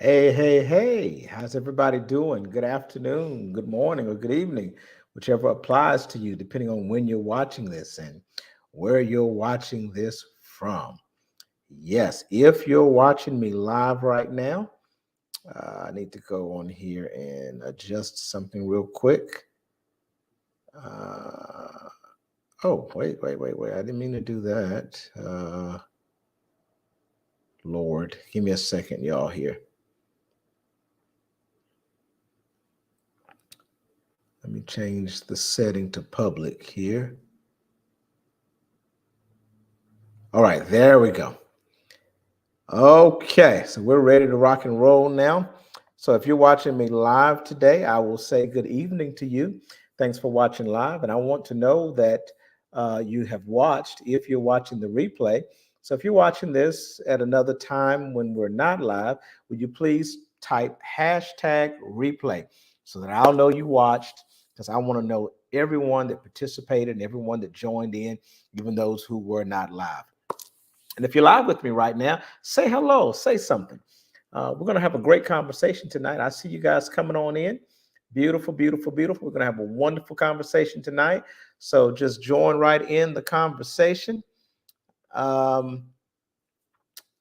Hey, how's everybody doing? Good afternoon, good morning, or good evening, whichever applies to you, depending on when you're watching this and where you're watching this from. Yes, if you're watching me live right now, I need to go on here and adjust something real quick. Uh, oh, wait. I didn't mean to do that. Lord, give me a second, y'all, here. Let me change the setting to public here. All right, there we go. Okay, so we're ready to rock and roll now. So if you're watching me live today, I will say good evening to you. Thanks for watching live. And I want to know that you have watched if you're watching the replay. So if you're watching this at another time when we're not live, would you please type hashtag replay so that I'll know you watched because I want to know everyone that participated and everyone that joined in, even those who were not live. And if you're live with me right now, say hello, say something. We're going to have a great conversation tonight. I see you guys coming on in. Beautiful, beautiful, beautiful. We're going to have a wonderful conversation tonight. So just join right in the conversation. Um,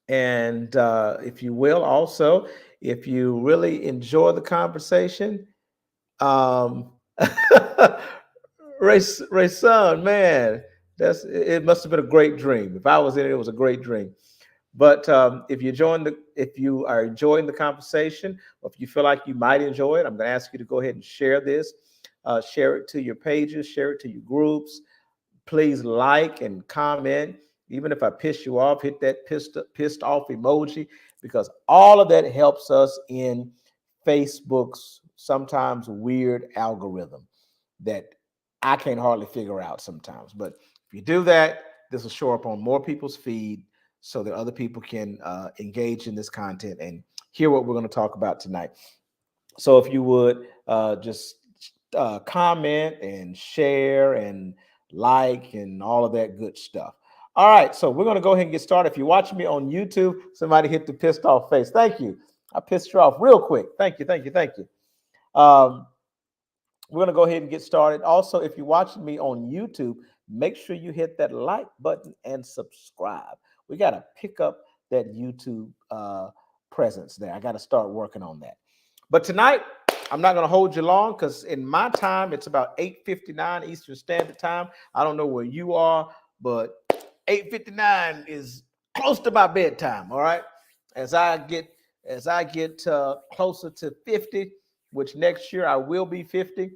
and if you will, also, if you really enjoy the conversation, um, Ray Son, man, it must have been a great dream. If I was in it, it was a great dream. But if you are enjoying the conversation, or if you feel like you might enjoy it, I'm going to ask you to go ahead and share this, share it to your pages, share it to your groups. Please like and comment. Even if I piss you off, hit that pissed off emoji because all of that helps us in Facebook's sometimes weird algorithm that I can't hardly figure out sometimes. But if you do that, this will show up on more people's feed so that other people can engage in this content and hear what we're going to talk about tonight. So if you would just comment and share and like and all of that good stuff. All right, so we're going to go ahead and get started. If you're watching me on YouTube, somebody hit the pissed off face. Thank you. I pissed you off real quick. Thank you. Um, we're going to go ahead and get started. Also, if you're watching me on YouTube, make sure you hit that like button and subscribe. We got to pick up that YouTube presence there. I got to start working on that. But tonight, I'm not going to hold you long because in my time, it's about 8:59 Eastern Standard Time. I don't know where you are, but 8:59 is close to my bedtime. All right, as I get closer to 50, which next year I will be 50.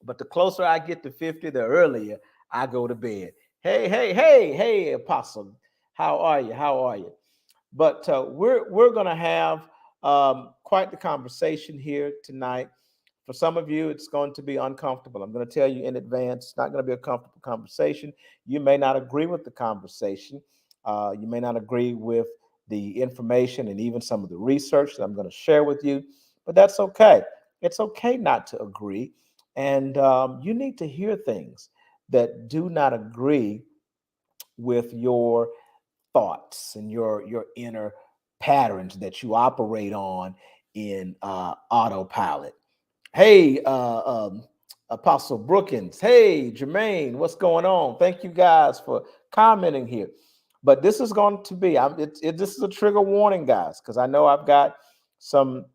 But the closer I get to 50, the earlier I go to bed. Hey, Apostle, how are you? How are you? But we're gonna have quite the conversation here tonight. For some of you, it's going to be uncomfortable. I'm going to tell you in advance, it's not going to be a comfortable conversation. You may not agree with the conversation. You may not agree with the information and even some of the research that I'm going to share with you, but that's okay. It's okay not to agree. And you need to hear things that do not agree with your thoughts and your inner patterns that you operate on in autopilot. Hey, Apostle Brookins. Hey, Jermaine, what's going on? Thank you guys for commenting here. But this is going to be, this is a trigger warning, guys, because I know I've got some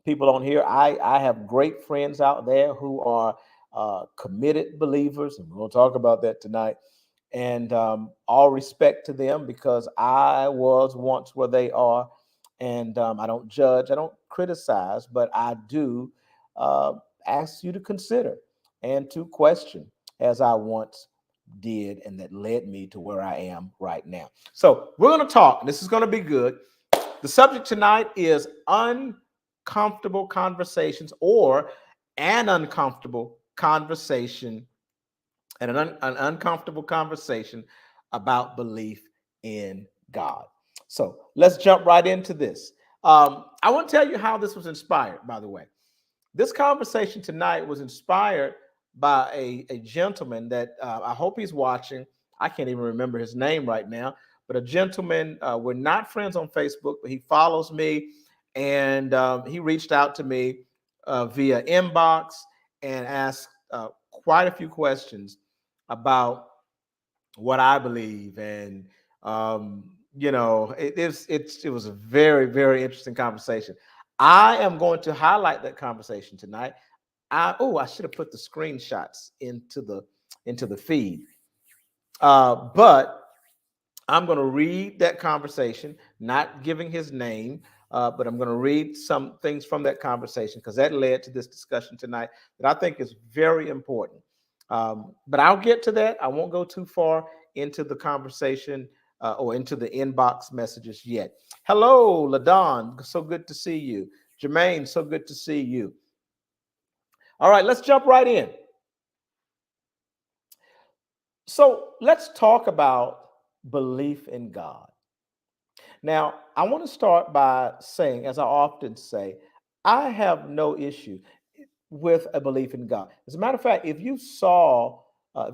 people on here. I have great friends out there who are committed believers, and we'll talk about that tonight. And all respect to them because I was once where they are, and I don't judge, I don't criticize, but I do uh, ask you to consider and to question as I once did, and that led me to where I am right now. So we're going to talk. This is going to be good. The subject tonight is uncomfortable conversations or an uncomfortable conversation and an uncomfortable conversation about belief in God. So let's jump right into this. I want to tell you how this was inspired, by the way. This conversation tonight was inspired by a gentleman that I hope he's watching. I can't even remember his name right now, but a gentleman, we're not friends on Facebook, but he follows me And he reached out to me via inbox and asked quite a few questions about what I believe. And it was a very, very interesting conversation. I am going to highlight that conversation tonight. I should have put the screenshots into the feed. But I'm going to read that conversation, not giving his name, but I'm going to read some things from that conversation because that led to this discussion tonight that I think is very important. But I'll get to that. I won't go too far into the conversation or into the inbox messages yet. Hello, LaDon. So good to see you. Jermaine, so good to see you. All right, let's jump right in. So let's talk about belief in God. Now, I want to start by saying, as I often say, I have no issue with a belief in God. As a matter of fact, if you saw,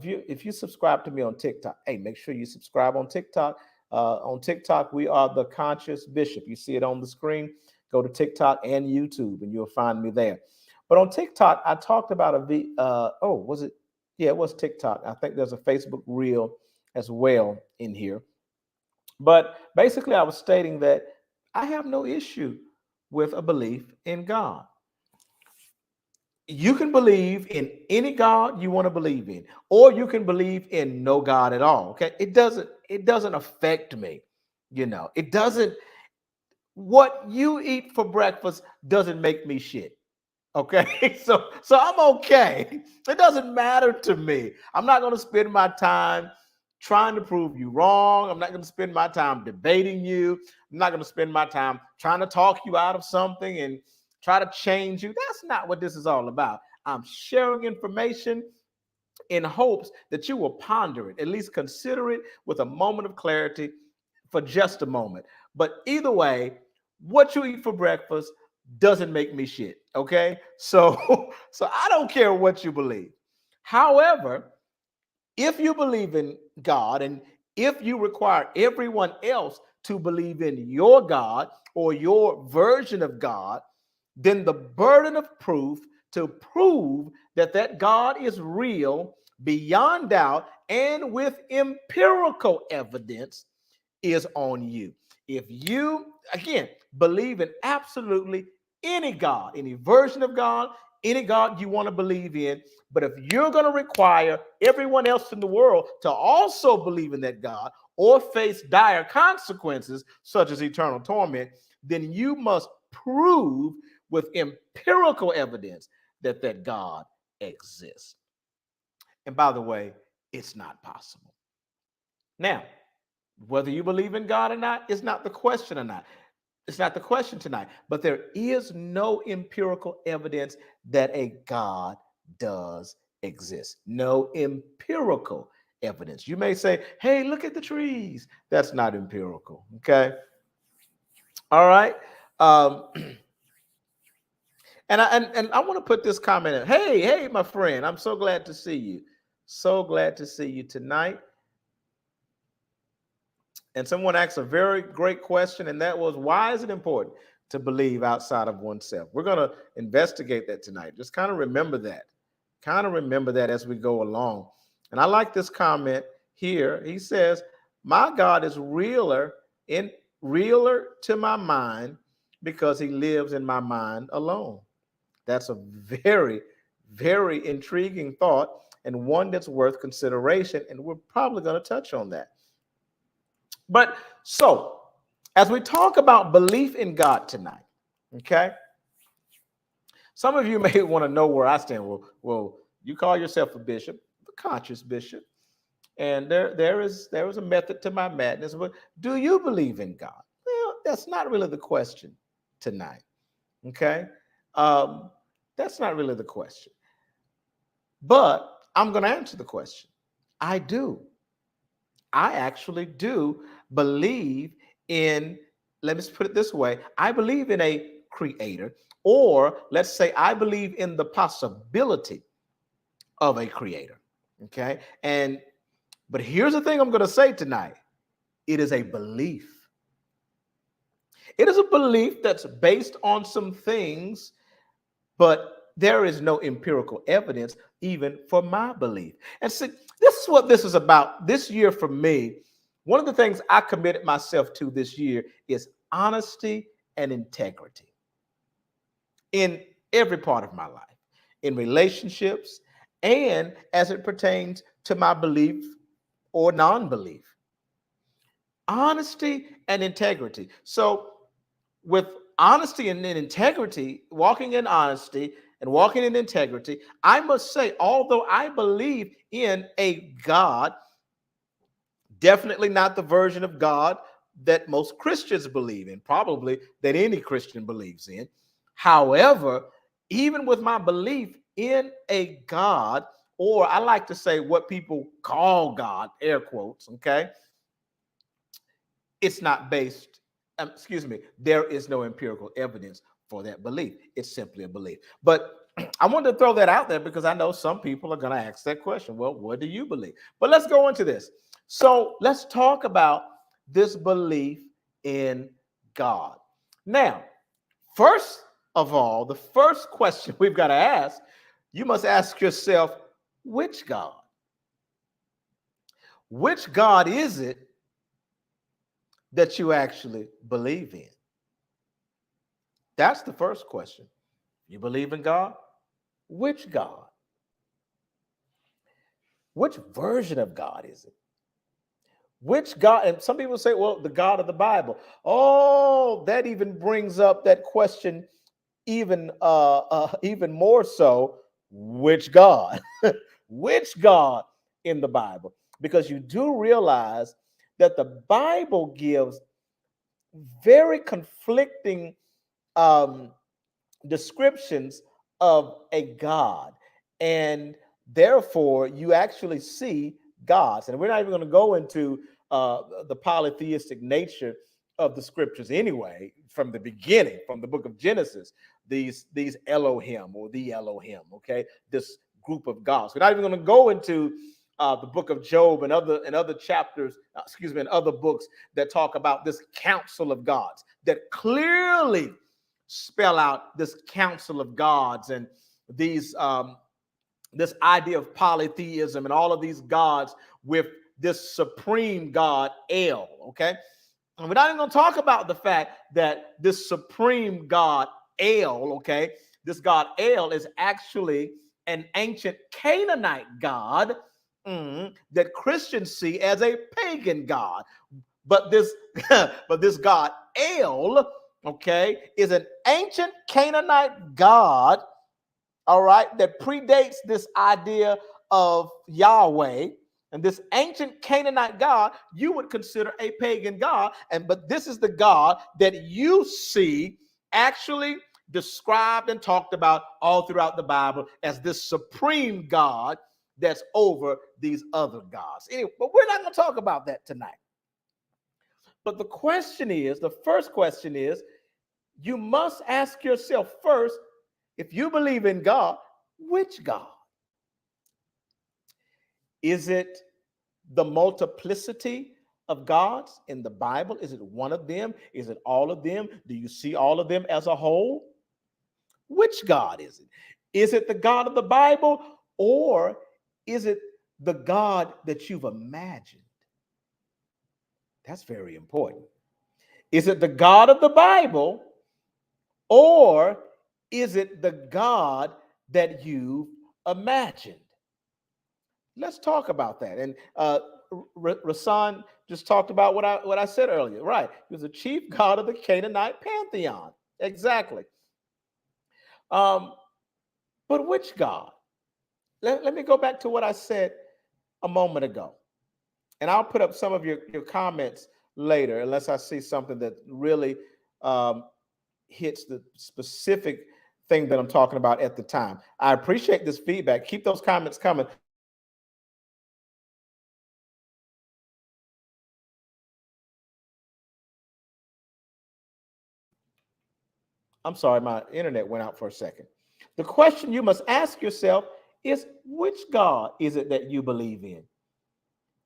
if you subscribe to me on TikTok, hey, make sure you subscribe on TikTok. On TikTok, we are the Conscious Bishop. You see it on the screen. Go to TikTok and YouTube, and you'll find me there. But on TikTok, I talked about was it? Yeah, it was TikTok. I think there's a Facebook reel as well in here. But basically, I was stating that I have no issue with a belief in God. You can believe in any God you want to believe in, or you can believe in no God at all. Okay. It doesn't affect me. It doesn't, what you eat for breakfast doesn't make me shit. Okay. So I'm okay. It doesn't matter to me. I'm not going to spend my time trying to prove you wrong. I'm not going to spend my time debating you. I'm not going to spend my time trying to talk you out of something and try to change you. That's not what this is all about. I'm sharing information in hopes that you will ponder it, at least consider it with a moment of clarity for just a moment. But either way, what you eat for breakfast doesn't make me shit. Okay. So so I don't care what you believe. However, if you believe in God and if you require everyone else to believe in your God or your version of God, then the burden of proof to prove that that God is real beyond doubt and with empirical evidence is on you. If you, again, believe in absolutely any God, any version of God, any God you want to believe in, but if you're going to require everyone else in the world to also believe in that God or face dire consequences, such as eternal torment, then you must prove with empirical evidence that that God exists. And by the way, it's not possible. Now, whether you believe in God or not is not the question or not. It's not the question tonight. But there is no empirical evidence that a God does exist. No empirical evidence. You may say, hey, look at the trees. That's not empirical. Okay. All right. Um, and I want to put this comment in. Hey, my friend, I'm so glad to see you. So glad to see you tonight. And someone asked a very great question, and that was, why is it important to believe outside of oneself? We're going to investigate that tonight. Just kind of remember that. Kind of remember that as we go along. And I like this comment here. He says, my God is realer to my mind because he lives in my mind alone. That's a very, very intriguing thought and one that's worth consideration. And we're probably going to touch on that. But so, as we talk about belief in God tonight, okay, some of you may want to know where I stand. Well, you call yourself a bishop, the conscious bishop, and there is a method to my madness. But do you believe in God? Well, that's not really the question tonight. Okay, that's not really the question. But I'm going to answer the question. I do. I actually do believe in, let me put it this way, I believe in a creator, or let's say I believe in the possibility of a creator. Okay. But here's the thing I'm going to say tonight, it is a belief. It is a belief that's based on some things, but there is no empirical evidence even for my belief. And see, this is what this is about. This year for me, one of the things I committed myself to this year is honesty and integrity in every part of my life, in relationships, and as it pertains to my belief or non-belief. Honesty and integrity. So with honesty and integrity, walking in honesty and walking in integrity, I must say, although I believe in a God, definitely not the version of God that most Christians believe in, probably that any Christian believes in. However, even with my belief in a God, or I like to say what people call God, air quotes, okay, it's not based, there is no empirical evidence for that belief. It's simply a belief. But I wanted to throw that out there because I know some people are going to ask that question. Well, what do you believe? But let's go into this. So let's talk about this belief in God. Now, first of all, the first question we've got to ask, you must ask yourself, which God? Which God is it that you actually believe in? That's the first question. You believe in God? Which God? Which version of God is it? Which God? And some people say, well, the God of the Bible. Oh, that even brings up that question even more so. Which God? Which God in the Bible? Because you do realize that the Bible gives very conflicting um, descriptions of a God, and therefore you actually see gods. And we're not even going to go into the polytheistic nature of the scriptures anyway. From the beginning, from the book of Genesis, these Elohim or the Elohim, okay, this group of gods. We're not even going to go into the book of Job and other chapters, and other books that talk about this council of gods that clearly spell out this council of gods and these this idea of polytheism and all of these gods with this supreme God El. Okay, and we're not even going to talk about the fact that this supreme God El, okay, this God El is actually an ancient Canaanite god that Christians see as a pagan god. But this but this God El, okay, is an ancient Canaanite god, all right, that predates this idea of Yahweh. And this ancient Canaanite God you would consider a pagan God, but this is the God that you see actually described and talked about all throughout the Bible as this supreme God that's over these other gods. Anyway, but we're not going to talk about that tonight. But the first question is, you must ask yourself first, if you believe in God, which God? Is it the multiplicity of gods in the Bible? Is it one of them? Is it all of them? Do you see all of them as a whole? Which God is it? Is it the God of the Bible, or is it the God that you've imagined? That's very important. Is it the God of the Bible, or is it the God that you've imagined? Let's talk about that. And Rasan just talked about what I said earlier. Right. He was the chief god of the Canaanite pantheon. Exactly. But which God? Let me go back to what I said a moment ago. And I'll put up some of your comments later, unless I see something that really hits the specific thing that I'm talking about at the time. I appreciate this feedback. Keep those comments coming. I'm sorry, my internet went out for a second. The question you must ask yourself is, which God is it that you believe in?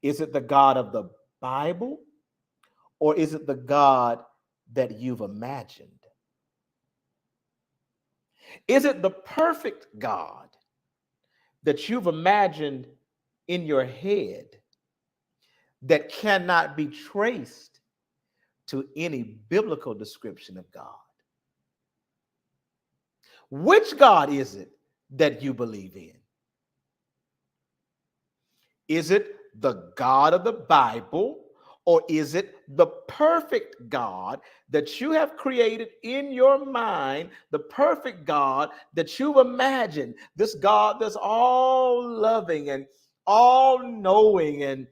Is it the God of the Bible, or is it the God that you've imagined? Is it the perfect God that you've imagined in your head that cannot be traced to any biblical description of God? Which God is it that you believe in? Is it the God of the Bible, or is it the perfect God that you have created in your mind, the perfect God that you've imagined, this God that's all loving and all knowing and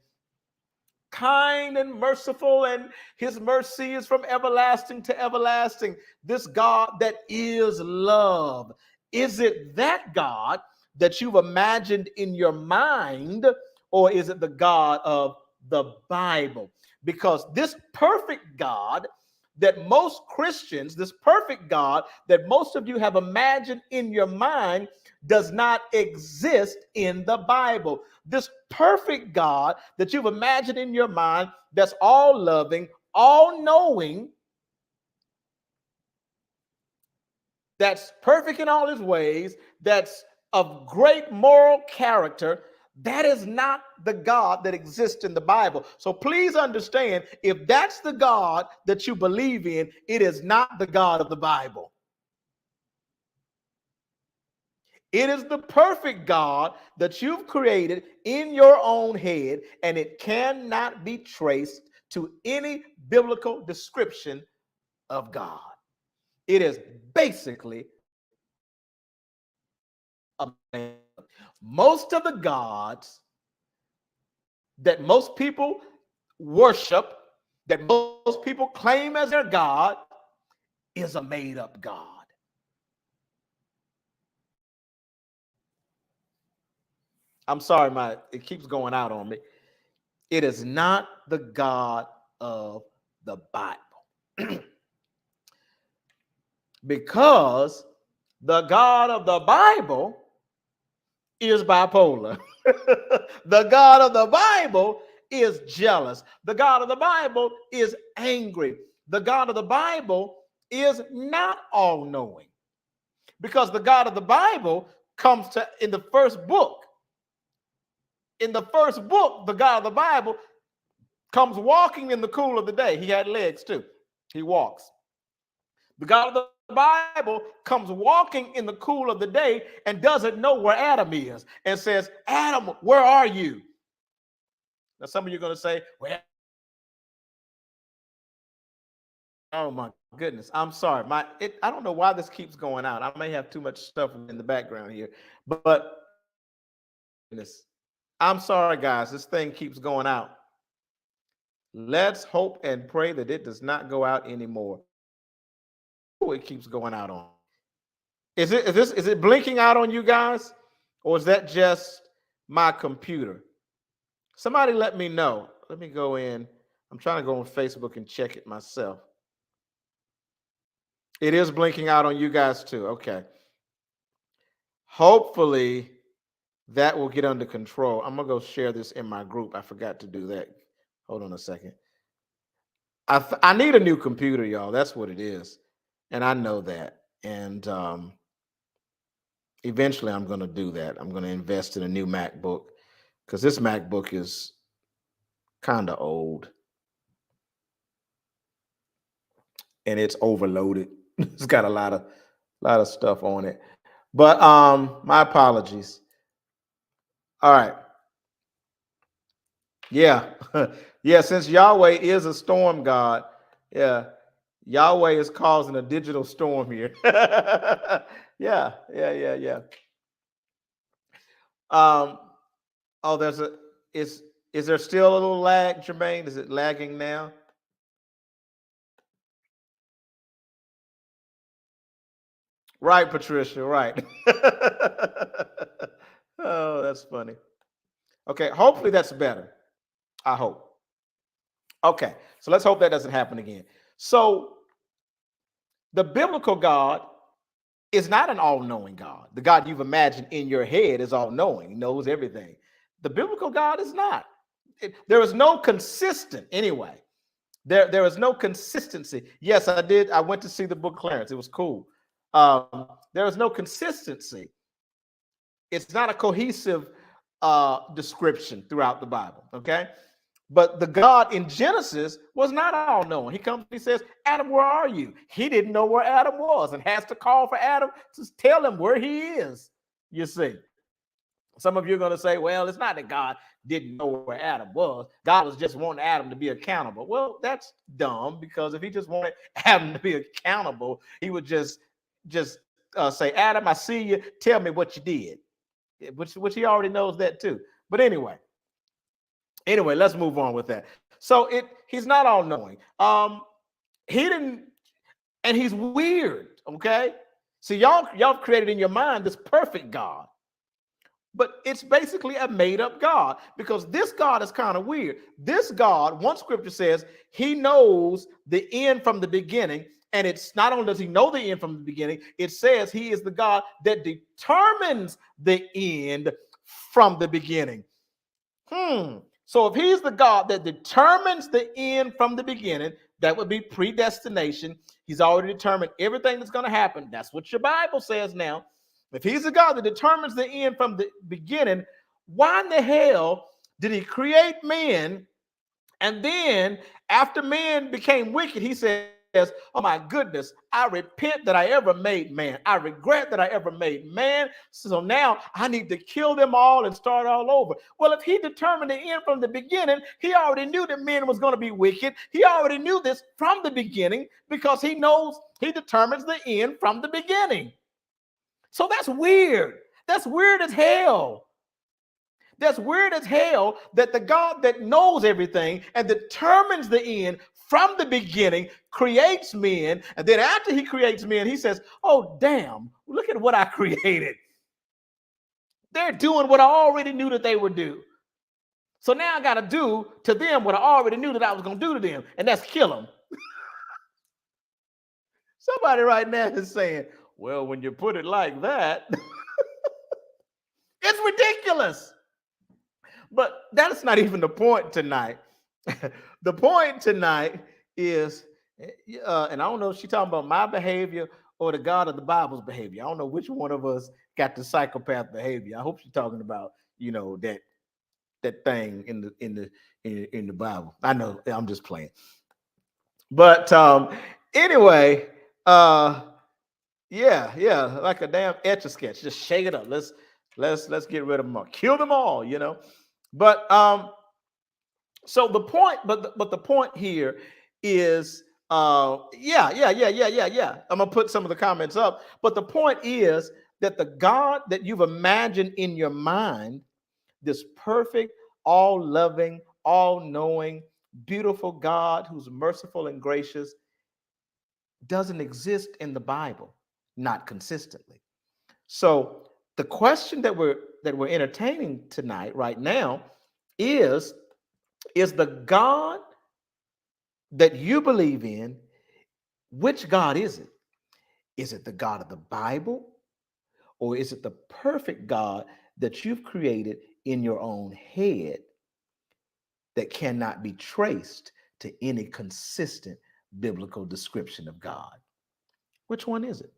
kind and merciful, and his mercy is from everlasting to everlasting, this God that is love? Is it that God that you've imagined in your mind, or is it the God of the Bible? Because this perfect God that most Christians, this perfect God that most of you have imagined in your mind, does not exist in the Bible. This perfect God that you've imagined in your mind, that's all loving, all knowing, that's perfect in all his ways, that's of great moral character, that is not the God that exists in the Bible. So please understand, if that's the God that you believe in, it is not the God of the Bible. It is the perfect God that you've created in your own head, and it cannot be traced to any biblical description of God. It is basically a man. Most of the gods that most people worship, that most people claim as their God, is a made-up God. I'm sorry, it keeps going out on me. It is not the God of the Bible. Because the God of the Bible is bipolar. The God of the Bible is jealous. The God of the Bible is angry. The God of the Bible is not all-knowing. Because the God of the Bible comes to, in the first book. In the first book, the God of the Bible comes walking in the cool of the day. He had legs too. He walks. The God of the Bible comes walking in the cool of the day and doesn't know where Adam is and says, Adam, where are you? Now, some of you are going to say, well, oh my goodness, I'm sorry. I don't know why this keeps going out. I may have too much stuff in the background here, but I'm sorry, guys. This thing keeps going out. Let's hope and pray that it does not go out anymore. Oh, it keeps going out on. Is it blinking out on you guys? Or is that just my computer? Somebody let me know. Let me go in. I'm trying to go on Facebook and check it myself. It is blinking out on you guys too. Okay. Hopefully that will get under control. I'm going to go share this in my group. I forgot to do that. Hold on a second. I need a new computer, y'all. That's what it is. And I know that. And eventually I'm going to do that. I'm going to invest in a new MacBook because this MacBook is kind of old. And it's overloaded. It's got a lot of stuff on it. But my apologies. All right. Yeah. Yeah, since Yahweh is a storm god, yeah, Yahweh is causing a digital storm here. Yeah. Oh, is there still a little lag, Jermaine? Is it lagging now? Right, Patricia, right. Oh, that's funny. Okay, hopefully that's better. I hope. Okay, so let's hope that doesn't happen again. So the biblical God is not an all-knowing God. The God you've imagined in your head is all-knowing. He knows everything. The biblical God is not. There is no consistent, anyway. There is no consistency. Yes, I did. I went to see the book Clarence. It was cool. There is no consistency. It's not a cohesive description throughout the Bible. Okay. But the God in Genesis was not all knowing. He comes, he says, Adam, where are you? He didn't know where Adam was and has to call for Adam to tell him where he is. You see, some of you are going to say, well, it's not that God didn't know where Adam was. God was just wanting Adam to be accountable. Well, that's dumb, because if he just wanted Adam to be accountable, he would just say, Adam, I see you. Tell me what you did, which he already knows that too. But anyway, let's move on with that. So he's not all knowing. He didn't, and he's weird. Okay. So y'all created in your mind this perfect God, but it's basically a made up God, because this God is kind of weird. This God, one scripture says he knows the end from the beginning. And it's not only does he know the end from the beginning, it says he is the God that determines the end from the beginning. So if he's the God that determines the end from the beginning, that would be predestination. He's already determined everything that's going to happen. That's what your Bible says now. If he's the God that determines the end from the beginning, why in the hell did he create men? And then after men became wicked, he says, oh my goodness, I repent that I ever made man. I regret that I ever made man. So now I need to kill them all and start all over. Well, if he determined the end from the beginning, he already knew that men was going to be wicked. He already knew this from the beginning, because he knows he determines the end from the beginning. So that's weird. That's weird as hell. That's weird as hell that the God that knows everything and determines the end from the beginning creates men. And then after he creates men, he says, oh, damn, look at what I created. They're doing what I already knew that they would do. So now I got to do to them what I already knew that I was going to do to them, and that's kill them. Somebody right now is saying, well, when you put it like that, it's ridiculous. But that's not even the point tonight. The point tonight is, and I don't know if she's talking about my behavior or the God of the Bible's behavior. I don't know which one of us got the psychopath behavior. I hope she's talking about, that thing in the Bible. I know, I'm just playing. But anyway, yeah, like a damn Etch-a-Sketch. Just shake it up. Let's get rid of them all. Kill them all, But so the point, but the point here is, yeah. I'm gonna put some of the comments up, but the point is that the God that you've imagined in your mind, this perfect, all-loving, all-knowing, beautiful God who's merciful and gracious, doesn't exist in the Bible, not consistently. So the question that we're entertaining tonight, right now, is the God that you believe in, which God is it? Is it the God of the Bible, or is it the perfect God that you've created in your own head that cannot be traced to any consistent biblical description of God? Which one is it?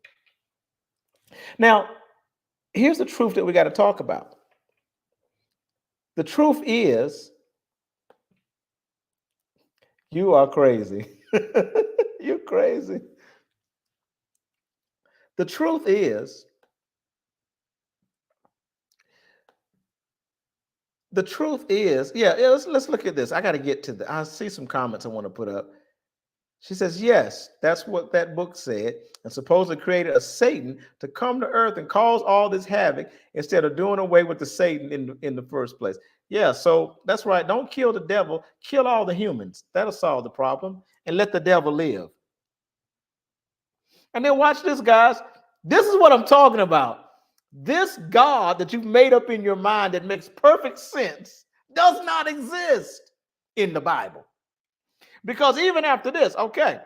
Now, here's the truth that we got to talk about. The truth is, you are crazy. You're crazy. The truth is, yeah, let's look at this. I got to get to I see some comments I want to put up. She says, yes, that's what that book said, and supposedly created a Satan to come to earth and cause all this havoc instead of doing away with the Satan in the first place. Yeah, so that's right. Don't kill the devil. Kill all the humans. That'll solve the problem, and let the devil live. And then watch this, guys. This is what I'm talking about. This God that you've made up in your mind that makes perfect sense does not exist in the Bible. Because even after this, okay,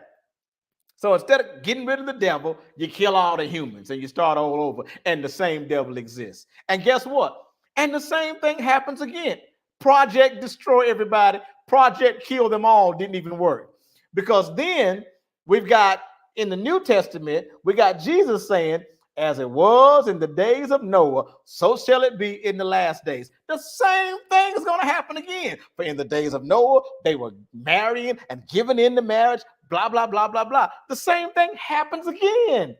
so instead of getting rid of the devil, you kill all the humans and you start all over, and the same devil exists. And guess what? And the same thing happens again. Project destroy everybody. Project kill them all didn't even work. Because then we've got in the New Testament, we got Jesus saying, as it was in the days of Noah, so shall it be in the last days. The same thing is going to happen again. For in the days of Noah, they were marrying and giving in to marriage, blah, blah, blah, blah, blah. The same thing happens again.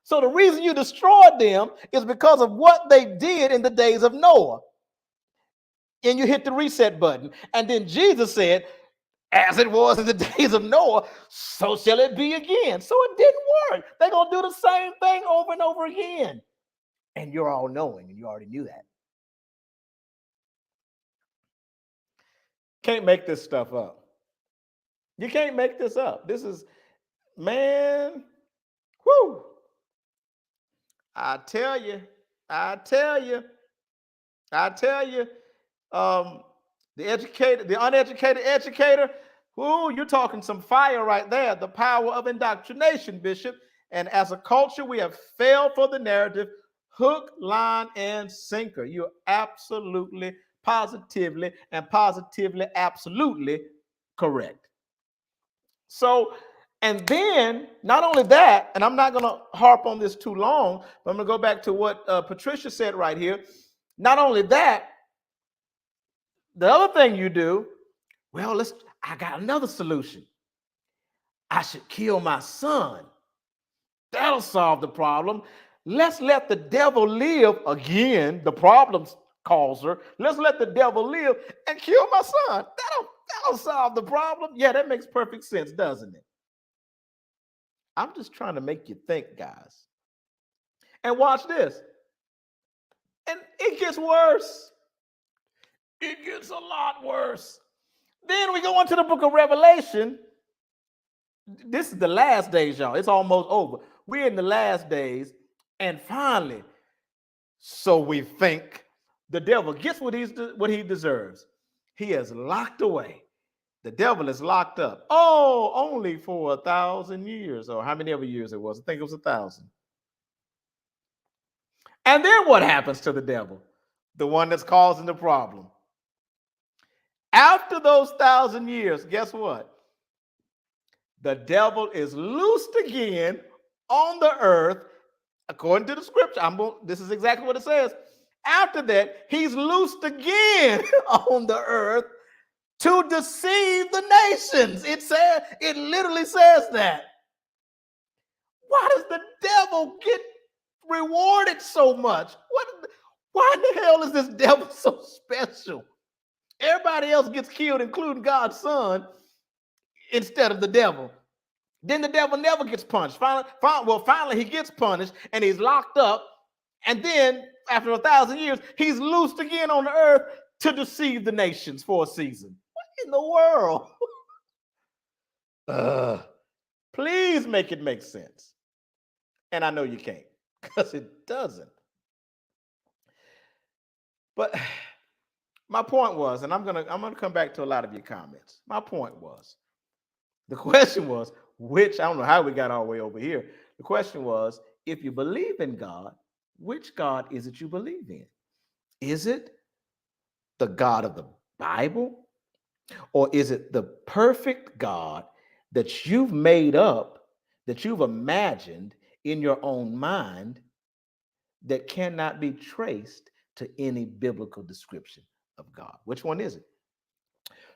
So the reason you destroyed them is because of what they did in the days of Noah. And you hit the reset button. And then Jesus said, as it was in the days of Noah, so shall it be again. So it didn't work. They're going to do the same thing over and over again. And you're all knowing, and you already knew that. Can't make this stuff up. You can't make this up. This is, man, whoo. I tell you, the uneducated educator, ooh, you're talking some fire right there. The power of indoctrination, Bishop. And as a culture, we have failed for the narrative, hook, line, and sinker. You're absolutely, positively, absolutely correct. So, and then not only that, and I'm not going to harp on this too long, but I'm going to go back to what Patricia said right here. Not only that, the other thing you do, well, I got another solution. I should kill my son. That'll solve the problem. Let's let the devil live again, the problem's causer. Let's let the devil live and kill my son. That'll solve the problem. Yeah, that makes perfect sense, doesn't it? I'm just trying to make you think, guys. And watch this. And it gets worse. It gets a lot worse. Then we go into the book of Revelation. This is the last days, y'all. It's almost over. We're in the last days. And finally, so we think, the devil gets what he deserves. He is locked away. The devil is locked up. Oh, only for 1,000 years, or how many ever years it was. I think it was 1,000. And then what happens to the devil? The one that's causing the problem. After those 1,000 years, guess what? The devil is loosed again on the earth, according to the scripture. This is exactly what it says. After that, he's loosed again on the earth to deceive the nations. It literally says that. Why does the devil get rewarded so much? Why in the hell is this devil so special? Everybody else gets killed, including God's son, instead of the devil. Then the devil never gets punished. Finally he gets punished and he's locked up. And then after 1,000 years, he's loosed again on the earth to deceive the nations for a season. What in the world? Please make it make sense. And I know you can't, because it doesn't. But my point was, and I'm gonna come back to a lot of your comments. My point was, the question was, I don't know how we got all the way over here. The question was, if you believe in God, which God is it you believe in? Is it the God of the Bible? Or is it the perfect God that you've made up, that you've imagined in your own mind, that cannot be traced to any biblical description of God? Which one is it?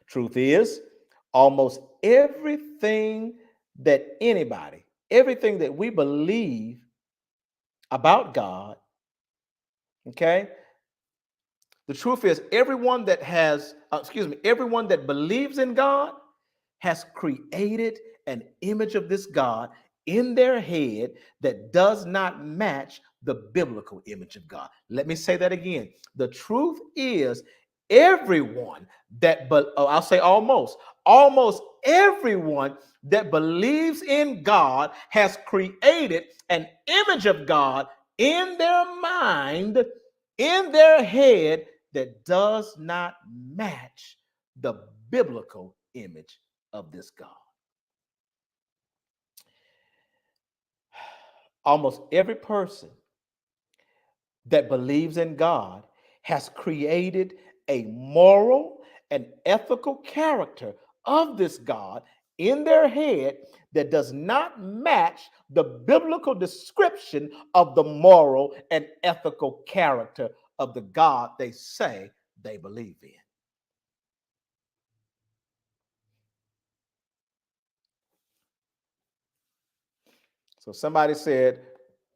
Truth is, almost everything that we believe about God, okay? The truth is, everyone that believes in God has created an image of this God in their head that does not match the biblical image of God. Let me say that again. The truth is, everyone I'll say almost everyone that believes in God has created an image of God in their mind, in their head, that does not match the biblical image of this God. Almost every person that believes in God has created a moral and ethical character of this God in their head that does not match the biblical description of the moral and ethical character of the God they say they believe in. So somebody said,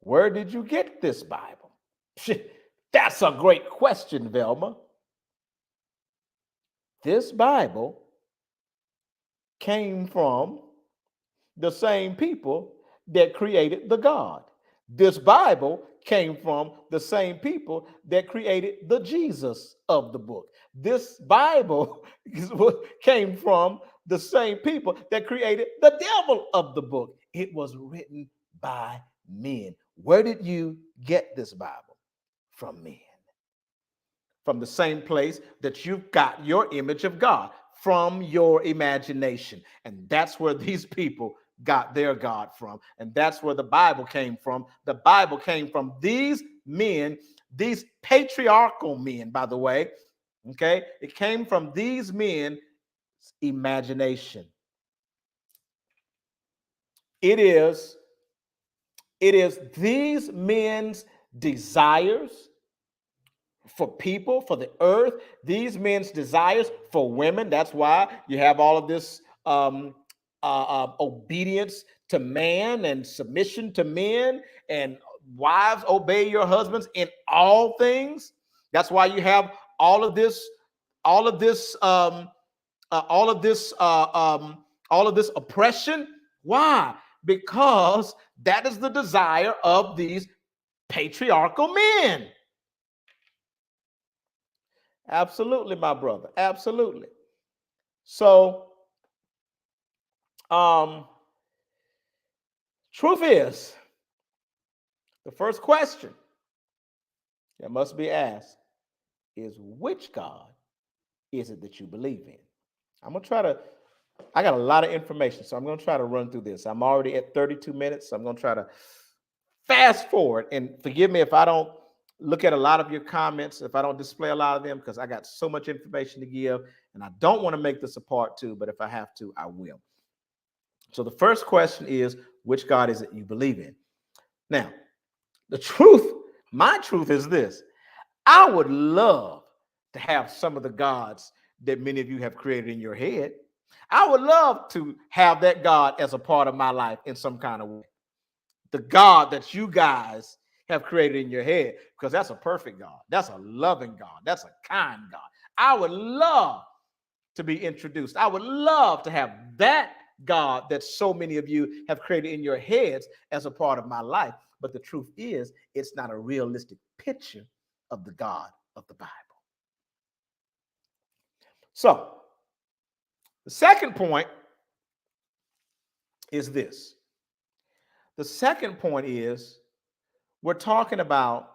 "Where did you get this Bible?" That's a great question, Velma. This Bible came from the same people that created the God. This Bible came from the same people that created the Jesus of the book. This Bible came from the same people that created the devil of the book. It was written by men. Where did you get this Bible? From men. From the same place that you've got your image of God, from your imagination. And that's where these people got their God from. And that's where the Bible came from. The Bible came from these men, these patriarchal men, by the way. Okay. It came from these men's imagination. It is these men's desires for people, for the earth, these men's desires for women. That's why you have all of this obedience to man and submission to men, and wives, obey your husbands in all things. That's why you have all of this, all of this, all of this, all of this oppression. Why? Because that is the desire of these patriarchal men. Absolutely, my brother. Absolutely. So, truth is, the first question that must be asked is, which God is it that you believe in? I'm going to try to, I got a lot of information, so I'm going to try to run through this. I'm already at 32 minutes, so I'm going to try to fast forward. And forgive me if I don't look at a lot of your comments, if I don't display a lot of them, because I got so much information to give, and I don't want to make this a part two, but if I have to, I will. So the first question is, which God is it you believe in? Now, the truth, my truth is this. I would love to have some of the gods that many of you have created in your head. I would love to have that God as a part of my life in some kind of way. The God that you guys have created in your head, because that's a perfect God. That's a loving God. That's a kind God. I would love to be introduced. I would love to have that God that so many of you have created in your heads as a part of my life. But the truth is, it's not a realistic picture of the God of the Bible. So, the second point is this. The second point is, we're talking about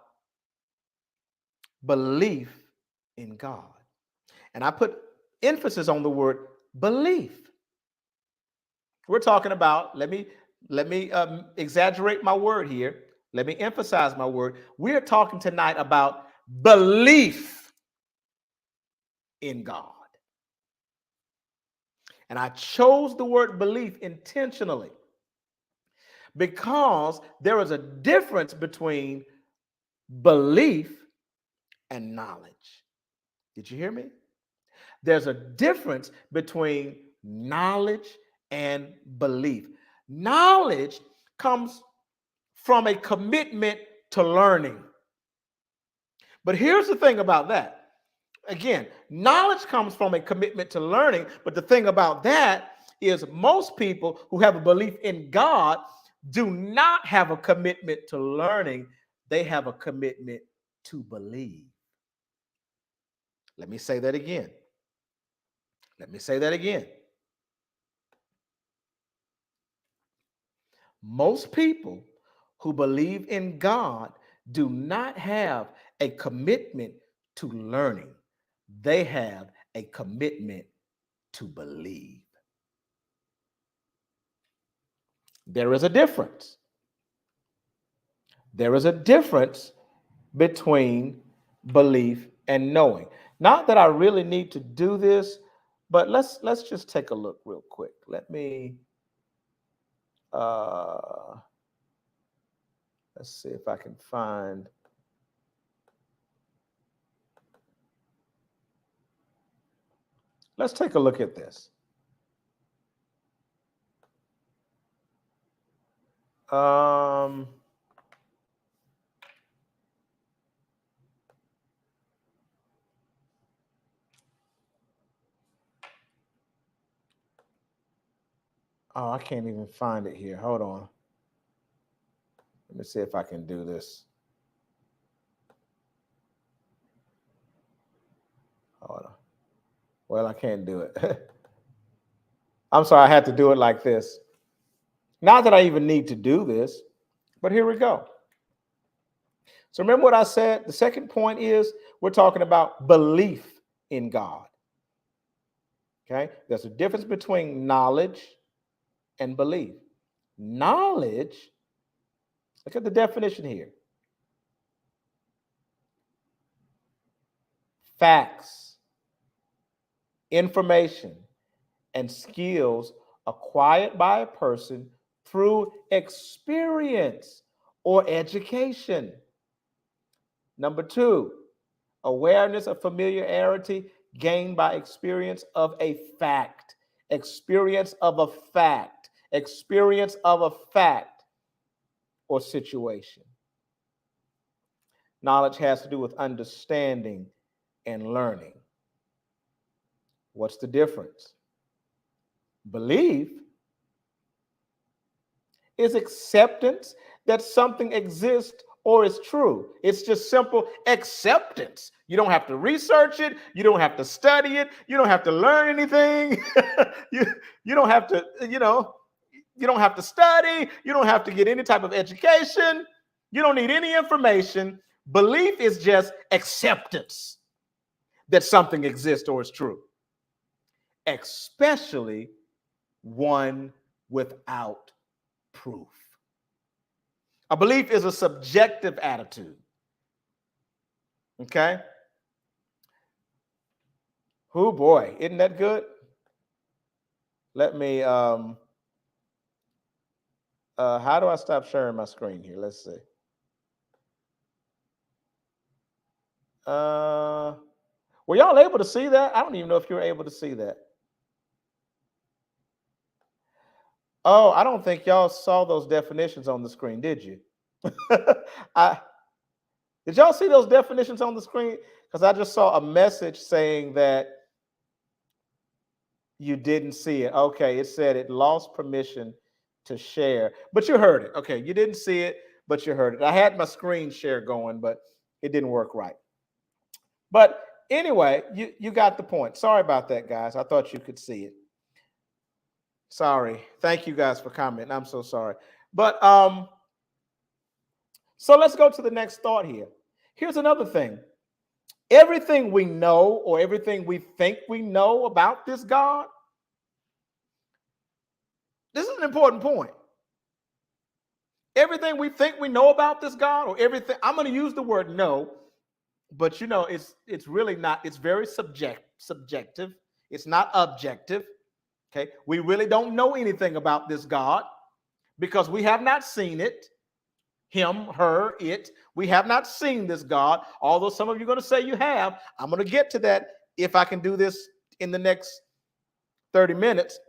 belief in God. And I put emphasis on the word belief. We're talking about, let me exaggerate my word here. Let me emphasize my word. We're talking tonight about belief in God. And I chose the word belief intentionally because there is a difference between belief and knowledge. Did you hear me? There's a difference between knowledge and belief. Knowledge comes from a commitment to learning. But here's the thing about that. Again, knowledge comes from a commitment to learning. But the thing about that is most people who have a belief in God do not have a commitment to learning. They have a commitment to believe. Let me say that again. Let me say that again. Most people who believe in God do not have a commitment to learning. They have a commitment to believe. There is a difference. There is a difference between belief and knowing. Not that I really need to do this, But let's just take a look real quick. Let me let's see if I can find. Let's take a look at this. Um, oh, I can't even find it here. Hold on. Let me see if I can do this. Hold on. Well, I can't do it. I'm sorry, I had to do it like this. Not that I even need to do this, but here we go. So remember what I said? The second point is we're talking about belief in God. Okay? There's a difference between knowledge and belief. Knowledge, look at the definition here. Facts, information, and skills acquired by a person through experience or education. Number two, awareness of familiarity gained by experience of a fact. Experience of a fact. Experience of a fact or situation. Knowledge has to do with understanding and learning. What's the difference? Belief is acceptance that something exists or is true. It's just simple acceptance. You don't have to research it. You don't have to study it. You don't have to learn anything. you don't have to, you don't have to study. You don't have to get any type of education. You don't need any information. Belief is just acceptance that something exists or is true, especially one without proof. A belief is a subjective attitude. Okay? Oh boy, isn't that good? Let me, how do I stop sharing my screen here? Let's see. Were y'all able to see that? I don't even know if you were able to see that. Oh, I don't think y'all saw those definitions on the screen, did you? Did y'all see those definitions on the screen? Because I just saw a message saying that you didn't see it. Okay, it said it lost permission to share, but you heard it. Okay, you didn't see it, but you heard it. I had my screen share going, but it didn't work right. But anyway, you got the point. Sorry about that, guys. I thought you could see it. Sorry. Thank you guys for commenting. I'm so sorry. But so let's go to the next thought here. Here's another thing. Everything we know or everything we think we know about this God, this is an important point. Everything we think we know about this God or everything, I'm going to use the word know, but it's really not, it's very subjective. It's not objective. Okay, we really don't know anything about this God because we have not seen it, him, her, it. We have not seen this God, although some of you are going to say you have. I'm going to get to that if I can do this in the next 30 minutes.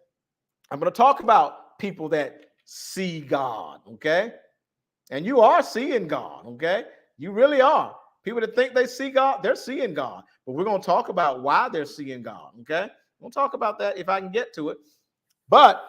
I'm going to talk about people that see God, okay? And you are seeing God, okay? You really are. People that think they see God, they're seeing God. But we're going to talk about why they're seeing God, okay? We'll talk about that if I can get to it. But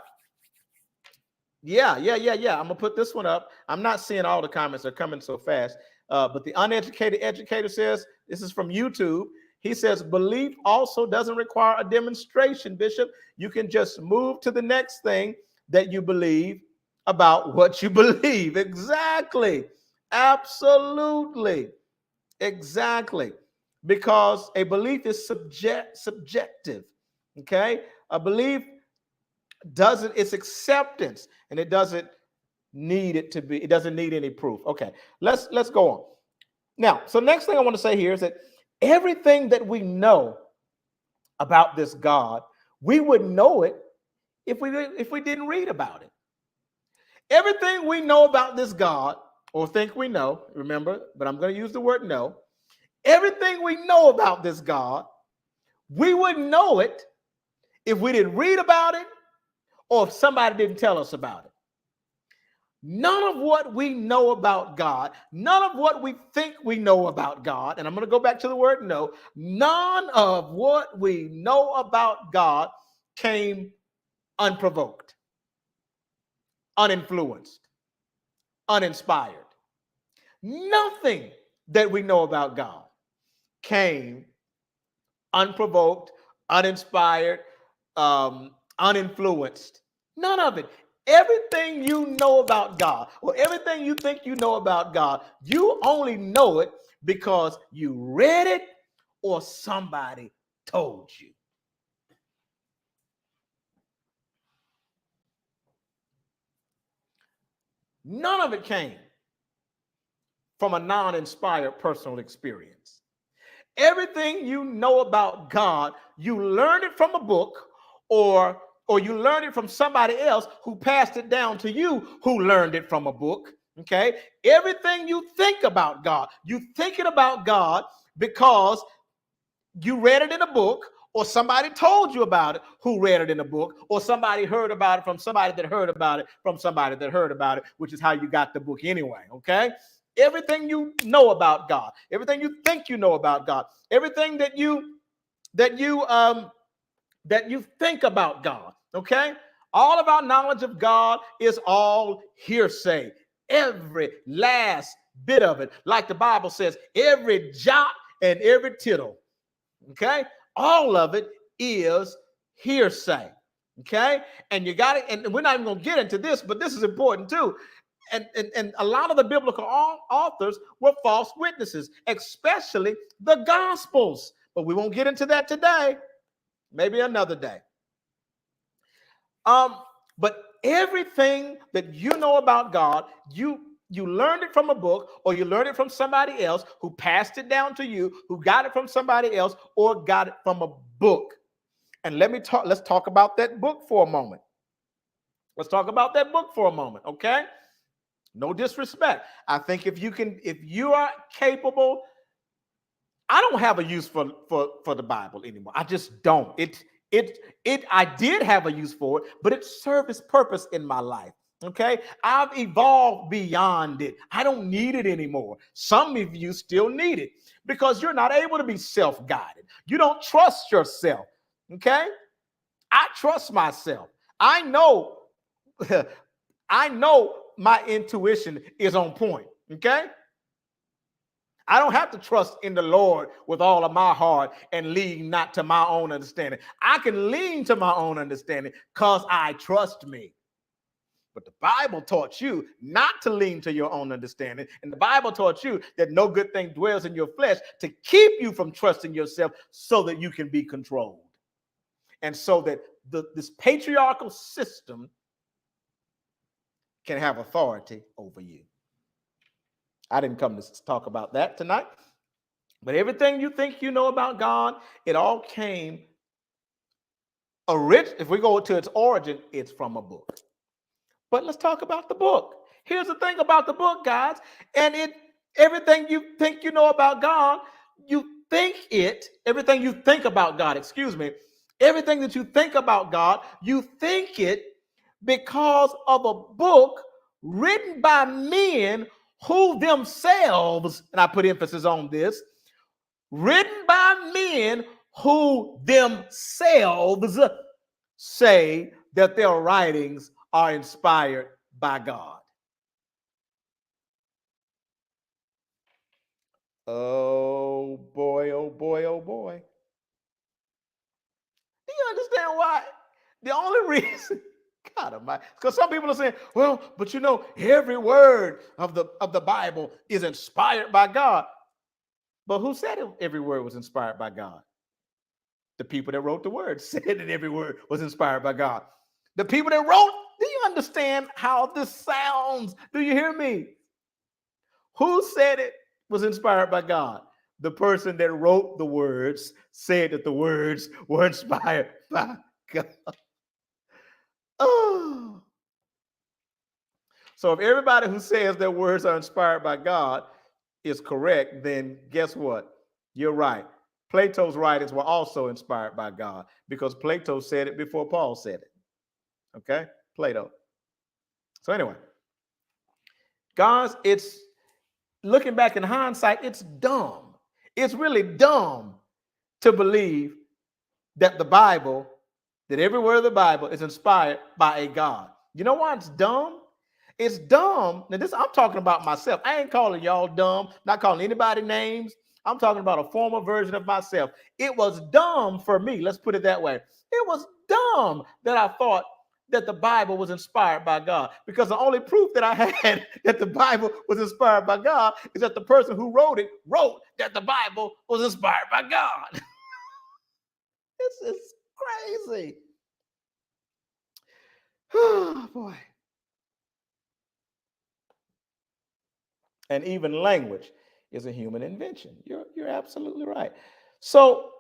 yeah. I'm going to put this one up. I'm not seeing all the comments. They're coming so fast. But the uneducated educator says, this is from YouTube. He says, belief also doesn't require a demonstration, Bishop. You can just move to the next thing that you believe about what you believe. Exactly. Absolutely. Exactly. Because a belief is subjective. Okay, a belief it's acceptance, and it doesn't need it to be, it doesn't need any proof. Okay, let's go on. Now, so next thing I want to say here is that everything that we know about this God, We wouldn't know it if we didn't read about it. Everything we know about this God, or think we know, remember, but I'm going to use the word know. Everything we know about this God, we wouldn't know it if we didn't read about it or if somebody didn't tell us about it. None of what we know about God, none of what we think we know about God, and I'm going to go back to the word know, none of what we know about God came unprovoked, uninfluenced, uninspired. Nothing that we know about God came unprovoked, uninspired, uninfluenced. None of it. Everything you know about God, or everything you think you know about God, you only know it because you read it or somebody told you. None of it came from a non-inspired personal experience. Everything you know about God, you learned it from a book, or you learned it from somebody else who passed it down to you, who learned it from a book. Okay? Everything you think about God, you think it about God because you read it in a book, or somebody told you about it who read it in a book, or somebody heard about it from somebody that heard about it from somebody that heard about it, which is how you got the book anyway. Okay? Everything you know about God, everything you think you know about God, everything that you think about God, okay? All of our knowledge of God is all hearsay. Every last bit of it, like the Bible says, every jot and every tittle, okay? All of it is hearsay, okay? And you got it, and we're not even going to get into this, but this is important too. And a lot of the biblical authors were false witnesses, especially the Gospels. But we won't get into that today. Maybe another day. But everything that you know about God, you learned it from a book, or you learned it from somebody else who passed it down to you, who got it from somebody else, or got it from a book. And let's talk about that book for a moment. Let's talk about that book for a moment, okay? No disrespect. I think if you are capable, I don't have a use for the Bible anymore. I just don't. I did have a use for it, but it served its purpose in my life. Okay, I've evolved beyond it. I don't need it anymore. Some of you still need it because you're not able to be self-guided. You don't trust yourself. Okay, I trust myself. I know I know my intuition is on point. Okay. I don't have to trust in the Lord with all of my heart and lean not to my own understanding. I can lean to my own understanding because I trust me. But the Bible taught you not to lean to your own understanding. And the Bible taught you that no good thing dwells in your flesh to keep you from trusting yourself so that you can be controlled. And so that this patriarchal system can have authority over you. I didn't come to talk about that tonight. But everything you think you know about God, it all came if we go to its origin, it's from a book. But let's talk about the book. Here's the thing about the book, guys. And everything you think you know about God, everything you think about God, everything that you think about God, you think it because of a book written by men who themselves, and I put emphasis on this, written by men who themselves say that their writings are inspired by God. Oh boy, oh boy, oh boy. Do you understand why? The only reason, God Almighty, because some people are saying, well, but every word of the Bible is inspired by God. But who said every word was inspired by God? The people that wrote the word said that every word was inspired by God. The people that wrote, do you understand how this sounds? Do you hear me? Who said it was inspired by God? The person that wrote the words said that the words were inspired by God. Oh. So if everybody who says their words are inspired by God is correct, then guess what? You're right. Plato's writings were also inspired by God because Plato said it before Paul said it. Okay? Plato. So anyway, guys, it's looking back in hindsight, it's dumb. It's really dumb to believe that the Bible, that every word of the Bible is inspired by a God. You know why it's dumb? It's dumb. Now, this I'm talking about myself. I ain't calling y'all dumb, not calling anybody names. I'm talking about a former version of myself. It was dumb for me. Let's put it that way. It was dumb that I thought that the Bible was inspired by God, because the only proof that I had that the Bible was inspired by God is that the person who wrote it wrote that the Bible was inspired by God. This is crazy. Oh, boy. And even language is a human invention. You're absolutely right. So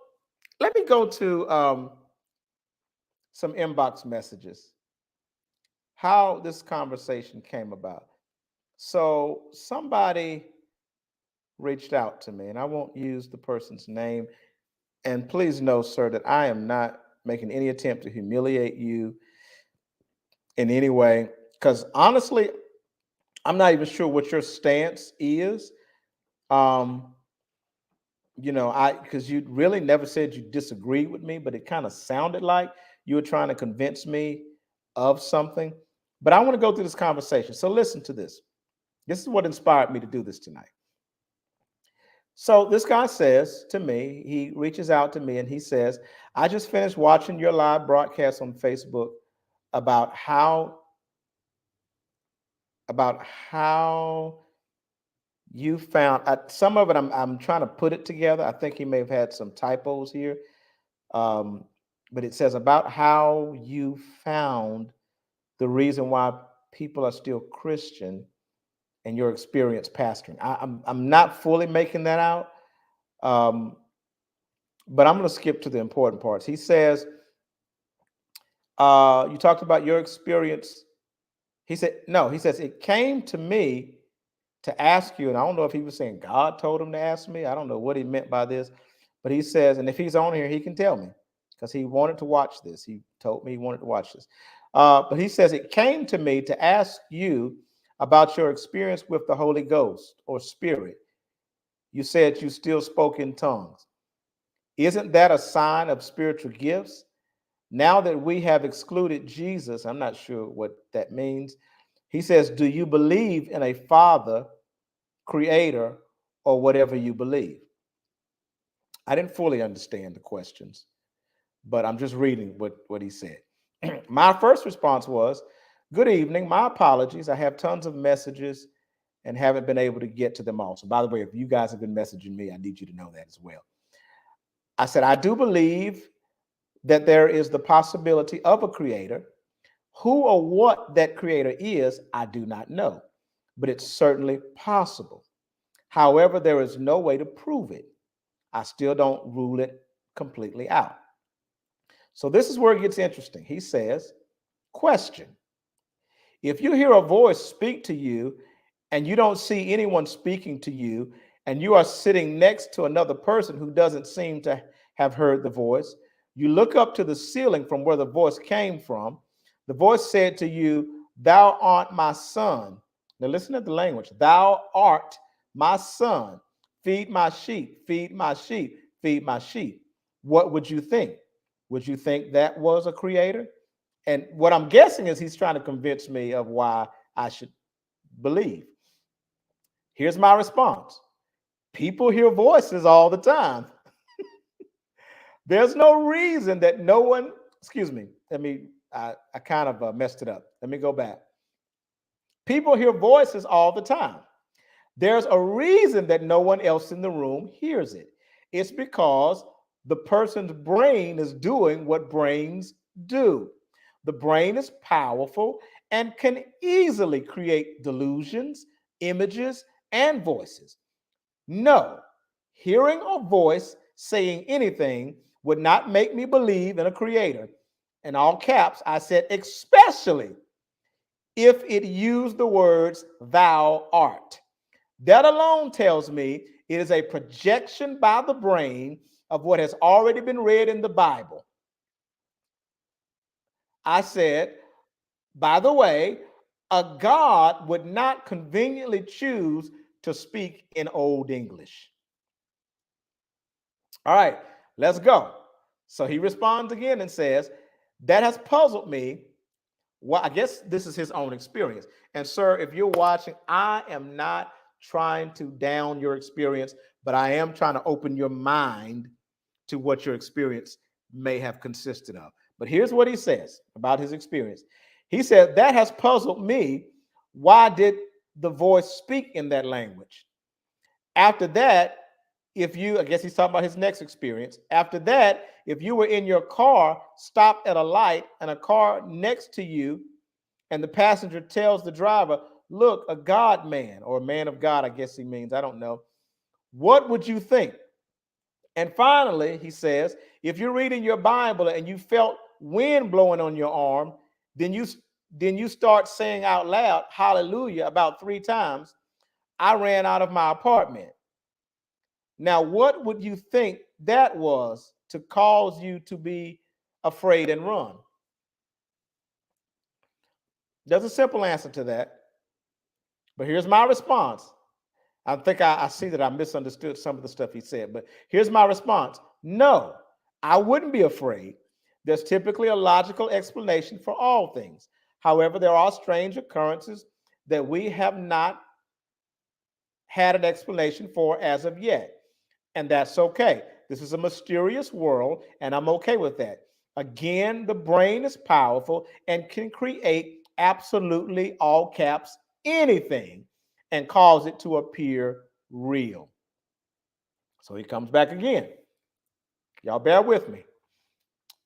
let me go to some inbox messages, how this conversation came about. So somebody reached out to me, and I won't use the person's name. And please know, sir, that I am not making any attempt to humiliate you in any way, because honestly, I'm not even sure what your stance is. Um, because you really never said you disagreed with me, but it kind of sounded like you were trying to convince me of something. But I want to go through this conversation. So listen to this. This is what inspired me to do this tonight. So this guy says to me, he reaches out to me and he says, I just finished watching your live broadcast on Facebook about how you found some of it. I'm trying to put it together. I think he may have had some typos here. But it says about how you found the reason why people are still Christian and your experience pastoring. I'm not fully making that out, but I'm going to skip to the important parts. He says, you talked about your experience. He said, no, he says, it came to me to ask you, and I don't know if he was saying God told him to ask me. I don't know what he meant by this, but he says, and if he's on here, he can tell me because he wanted to watch this. He told me he wanted to watch this. But he says, it came to me to ask you about your experience with the Holy Ghost or Spirit. You said you still spoke in tongues. Isn't that a sign of spiritual gifts? Now that we have excluded Jesus, I'm not sure what that means. He says, do you believe in a Father, Creator, or whatever you believe? I didn't fully understand the questions, but I'm just reading what he said. My first response was, good evening. My apologies. I have tons of messages and haven't been able to get to them all. So by the way, if you guys have been messaging me, I need you to know that as well. I said, I do believe that there is the possibility of a creator. Who or what that creator is, I do not know, but it's certainly possible. However, there is no way to prove it. I still don't rule it completely out. So this is where it gets interesting. He says, question, if you hear a voice speak to you and you don't see anyone speaking to you, and you are sitting next to another person who doesn't seem to have heard the voice, you look up to the ceiling from where the voice came from. The voice said to you, thou art my son. Now listen to the language. Thou art my son. Feed my sheep, feed my sheep, feed my sheep. What would you think? Would you think that was a creator? And what I'm guessing is he's trying to convince me of why I should believe. Here's my response. People hear voices all the time. There's no reason that no one, excuse me, I kind of messed it up. Let me go back. People hear voices all the time. There's a reason that no one else in the room hears it. It's because the person's brain is doing what brains do. The brain is powerful and can easily create delusions, images, and voices. No, hearing a voice saying anything would not make me believe in a creator. in all caps, I said, especially if it used the words thou art. That alone tells me it is a projection by the brain of what has already been read in the Bible. I said, by the way, a God would not conveniently choose to speak in Old English. All right, let's go. So he responds again and says, that has puzzled me. Well, I guess this is his own experience. And sir, if you're watching, I am not trying to down your experience, but I am trying to open your mind to what your experience may have consisted of. But here's what he says about his experience. He said, that has puzzled me. Why did the voice speak in that language? After that, I guess he's talking about his next experience. After that, if you were in your car, stopped at a light, and a car next to you, and the passenger tells the driver, look, a God man, or a man of God, I guess he means, I don't know. What would you think? And finally, he says, if you're reading your Bible and you felt wind blowing on your arm, then you start saying out loud, hallelujah, about 3 times. I ran out of my apartment. Now, what would you think that was to cause you to be afraid and run? There's a simple answer to that. But here's my response. I think I see that I misunderstood some of the stuff he said, but here's my response. No, I wouldn't be afraid. There's typically a logical explanation for all things. However, there are strange occurrences that we have not had an explanation for as of yet. And that's okay. This is a mysterious world, and I'm okay with that. Again, the brain is powerful and can create absolutely, all caps, anything and cause it to appear real. So he comes back again. Y'all bear with me.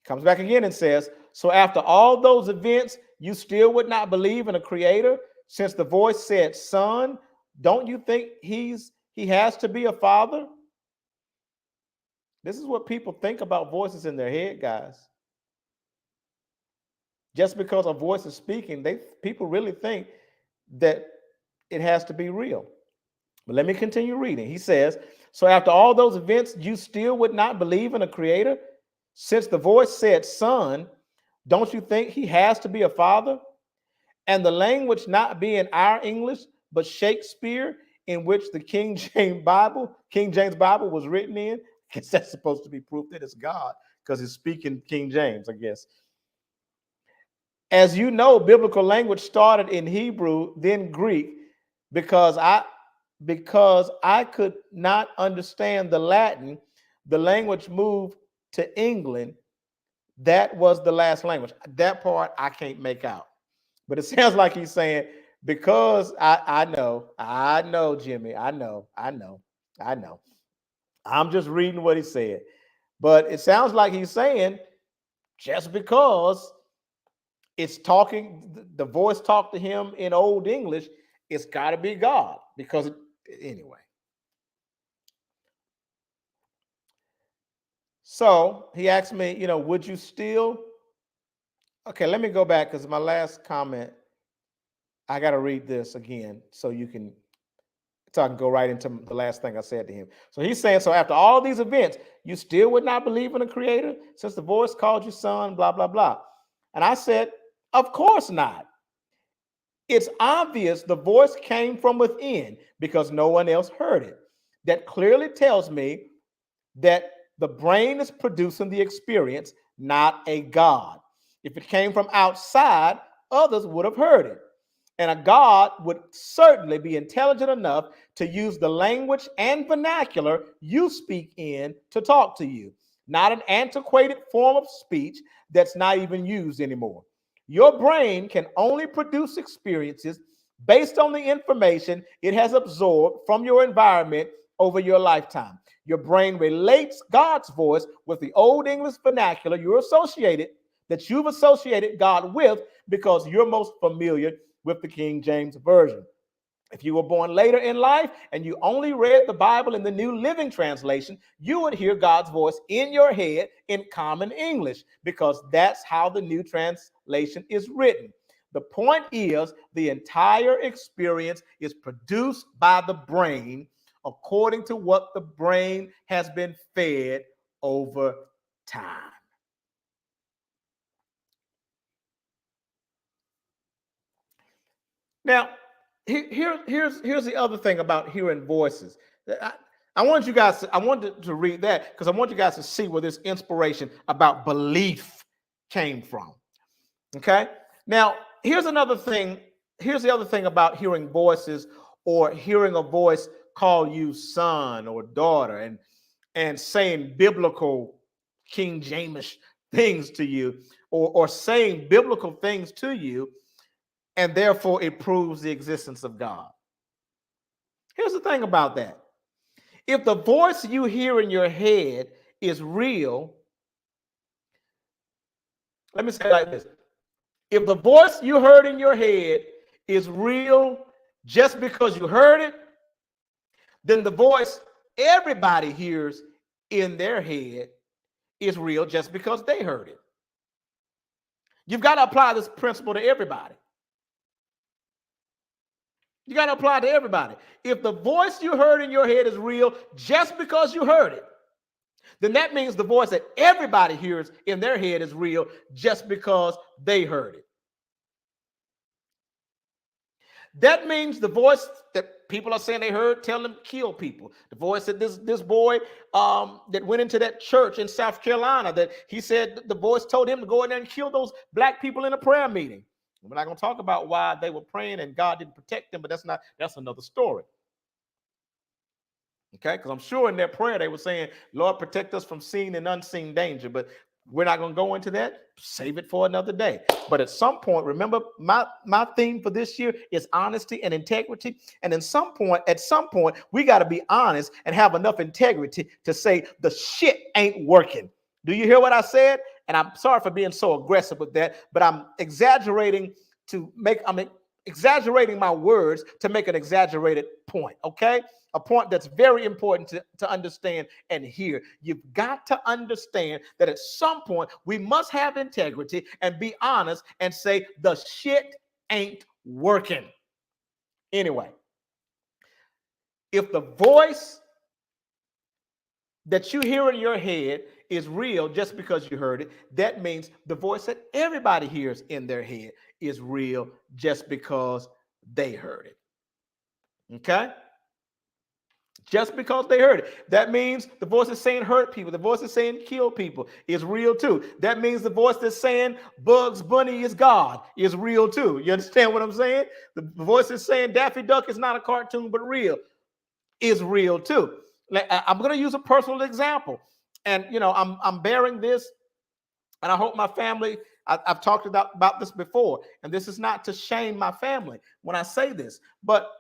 Comes back again and says, so after all those events, you still would not believe in a creator? Since the voice said, son, don't you think he has to be a father? This is what people think about voices in their head, guys. Just because a voice is speaking, people really think that it has to be real. But let me continue reading. He says, so after all those events, you still would not believe in a creator? Since the voice said, son, don't you think he has to be a father? And the language not being our English, but Shakespeare, in which the King James Bible was written in, I guess that's supposed to be proof that it's God, because he's speaking King James, I guess. As you know, biblical language started in Hebrew, then Greek, because I could not understand the Latin, the language moved to England. That was the last language. That part I can't make out. But it sounds like he's saying, because I know, Jimmy, I know. I'm just reading what he said. But it sounds like he's saying, just because the voice talked to him in Old English, it's got to be God. Because anyway. So he asked me, would you still? Okay, let me go back because my last comment, I got to read this again so I can go right into the last thing I said to him. So he's saying, so after all these events, you still would not believe in a creator since the voice called you son, blah, blah, blah. And I said, of course not. It's obvious the voice came from within because no one else heard it. That clearly tells me that the brain is producing the experience, not a God. If it came from outside, others would have heard it. And a God would certainly be intelligent enough to use the language and vernacular you speak in to talk to you, not an antiquated form of speech that's not even used anymore. Your brain can only produce experiences based on the information it has absorbed from your environment over your lifetime. Your brain relates God's voice with the Old English vernacular that you've associated God with because you're most familiar with the King James Version. If you were born later in life and you only read the Bible in the New Living Translation, you would hear God's voice in your head in common English, because that's how the New Translation is written. The point is, the entire experience is produced by the brain according to what the brain has been fed over time. Now, here's the other thing about hearing voices. I want you guys I wanted to read that because I want you guys to see where this inspiration about belief came from. Okay. Now, here's another thing. Here's the other thing about hearing voices, or hearing a voice call you son or daughter, and saying biblical King James things to you, or saying biblical things to you, and therefore it proves the existence of God. Here's the thing about that. If the voice you hear in your head is real, let me say it like this. If the voice you heard in your head is real just because you heard it, then the voice everybody hears in their head is real just because they heard it. You've got to apply this principle to everybody. You got to apply it to everybody. If the voice you heard in your head is real just because you heard it, then that means the voice that everybody hears in their head is real just because they heard it. That means the voice that people are saying they heard tell them kill people. The voice that this boy that went into that church in South Carolina, that he said the voice told him to go in there and kill those black people in a prayer meeting. We're not going to talk about why they were praying and God didn't protect them, but that's another story. Okay, because I'm sure in their prayer they were saying, Lord, protect us from seen and unseen danger. But we're not going to go into that. Save it for another day. But at some point, remember, my theme for this year is honesty and integrity. And at some point, we got to be honest and have enough integrity to say the shit ain't working. Do you hear what I said? And I'm sorry for being so aggressive with that, but I'm exaggerating my words to make an exaggerated point, okay? A point that's very important to understand and hear. You've got to understand that at some point we must have integrity and be honest and say the shit ain't working. Anyway, if the voice that you hear in your head is real just because you heard it, that means the voice that everybody hears in their head is real just because they heard it. Okay? Just because they heard it. That means the voice that's saying hurt people, the voice that's saying kill people is real too. That means the voice that's saying Bugs Bunny is God is real too. You understand what I'm saying? The voice that's saying Daffy Duck is not a cartoon but real is real too. I'm going to use a personal example. And, I'm bearing this, and I hope my family, I've talked about this before, and this is not to shame my family when I say this, but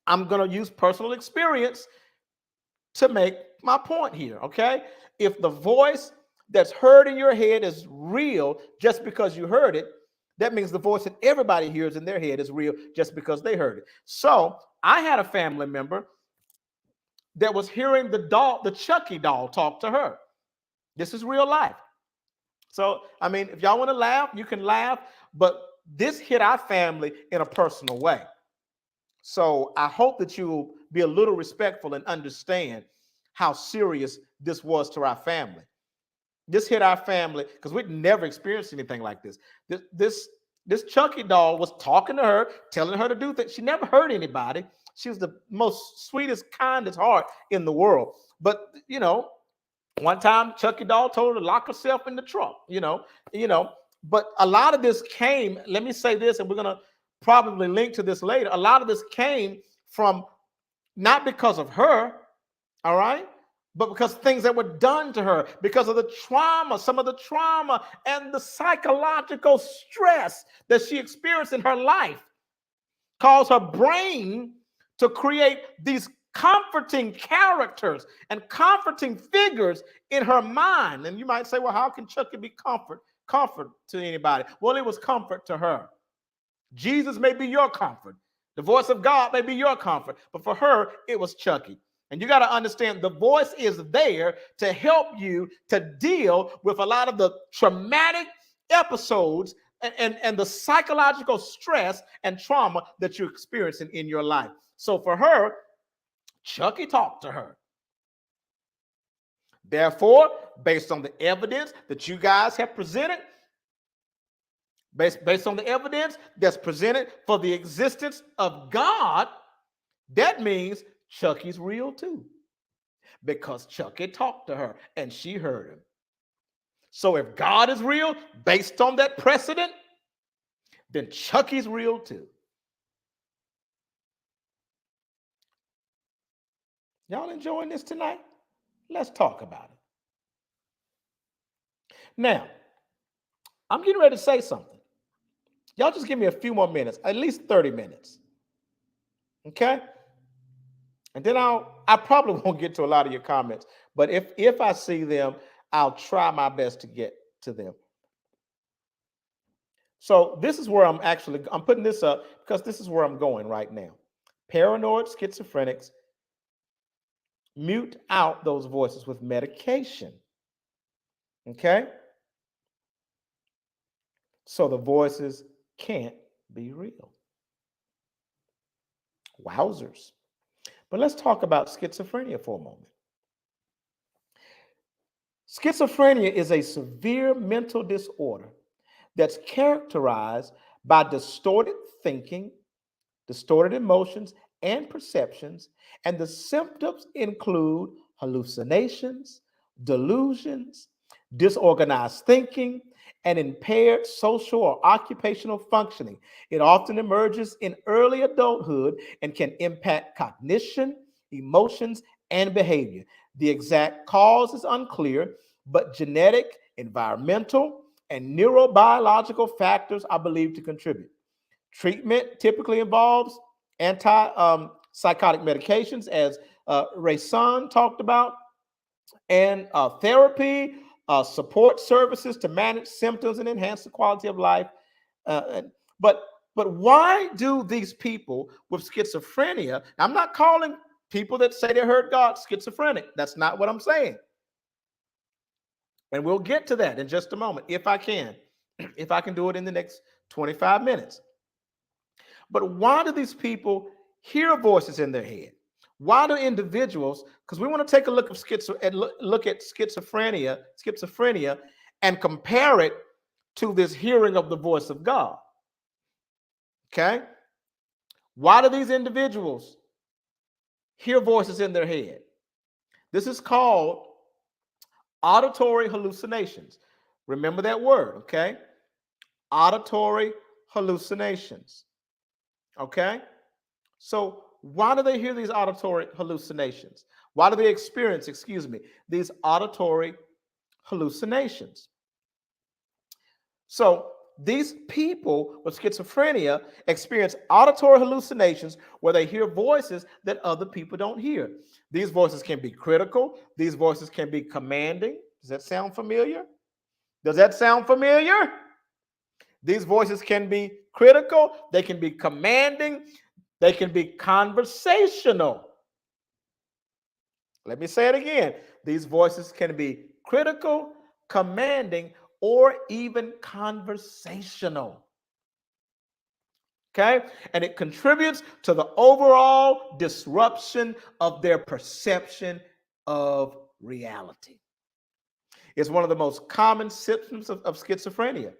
I'm going to use personal experience to make my point here, okay? If the voice that's heard in your head is real just because you heard it, that means the voice that everybody hears in their head is real just because they heard it. So I had a family member that was hearing the Chucky doll talk to her. This is real life. So, I mean, if y'all want to laugh, you can laugh, but this hit our family in a personal way. So I hope that you'll be a little respectful and understand how serious this was to our family. This hit our family because we'd never experienced anything like this. This Chucky doll was talking to her, telling her to do things. She never hurt anybody. She was the most sweetest, kindest heart in the world. But, one time Chucky doll told her to lock herself in the trunk, But a lot of this came, let me say this, and we're going to probably link to this later. A lot of this came from not because of her, all right, but because things that were done to her, because of the trauma, some of the trauma and the psychological stress that she experienced in her life caused her brain to create these comforting characters and comforting figures in her mind. And you might say, well, how can Chucky be comfort to anybody? Well, it was comfort to her. Jesus may be your comfort, The voice of God may be your comfort, but for her, it was Chucky. And you got to understand the voice is there to help you to deal with a lot of the traumatic episodes and the psychological stress and trauma that you're experiencing in your life. So for her, Chucky talked to her. Therefore, based on the evidence that you guys have presented, based on the evidence that's presented for the existence of God, that means Chucky's real too. Because Chucky talked to her and she heard him. So if God is real, based on that precedent, then Chucky's real too. Y'all enjoying this tonight? Let's talk about it. Now, I'm getting ready to say something. Y'all just give me a few more minutes, at least 30 minutes. Okay? And then I probably won't get to a lot of your comments, but if I see them, I'll try my best to get to them. So this is where I'm putting this up because this is where I'm going right now. Paranoid schizophrenics mute out those voices with medication. Okay? So the voices can't be real. Wowzers. But let's talk about schizophrenia for a moment. Schizophrenia is a severe mental disorder that's characterized by distorted thinking, distorted emotions, and perceptions, and the symptoms include hallucinations, delusions, disorganized thinking, and impaired social or occupational functioning. It often emerges in early adulthood and can impact cognition, emotions, and behavior. The exact cause is unclear, but genetic, environmental, and neurobiological factors are believed to contribute. Treatment typically involves anti-psychotic medications, as Rayson talked about, and therapy, support services to manage symptoms and enhance the quality of life. But why do these people with schizophrenia? I'm not calling people that say they heard God schizophrenic. That's not what I'm saying. And we'll get to that in just a moment, if I can. If I can do it in the next 25 minutes. But why do these people hear voices in their head? Why do individuals, because we want to take a look at look at schizophrenia and compare it to this hearing of the voice of God. Okay? Why do these individuals hear voices in their head? This is called auditory hallucinations. Remember that word, okay? Auditory hallucinations. Okay? So why do they hear these auditory hallucinations? Why do they experience, these auditory hallucinations? So these people with schizophrenia experience auditory hallucinations where they hear voices that other people don't hear. These voices can be critical. These voices can be commanding. Does that sound familiar? Does that sound familiar? These voices can be critical. They can be commanding. They can be conversational. Let me say it again. These voices can be critical, commanding, or even conversational. Okay? And it contributes to the overall disruption of their perception of reality. It's one of the most common symptoms of schizophrenia.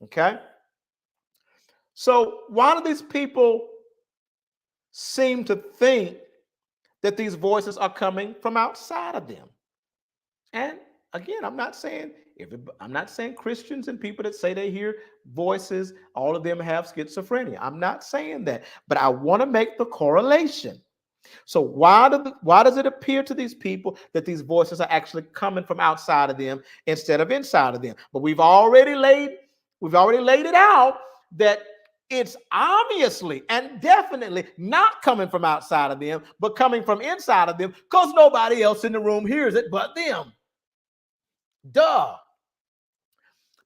Okay? So why do these people seem to think that these voices are coming from outside of them? And again, I'm not saying Christians and people that say they hear voices, all of them have schizophrenia. I'm not saying that, but I want to make the correlation. So why does it appear to these people that these voices are actually coming from outside of them instead of inside of them? But we've already laid it out that it's obviously and definitely not coming from outside of them, but coming from inside of them, because nobody else in the room hears it but them. Duh.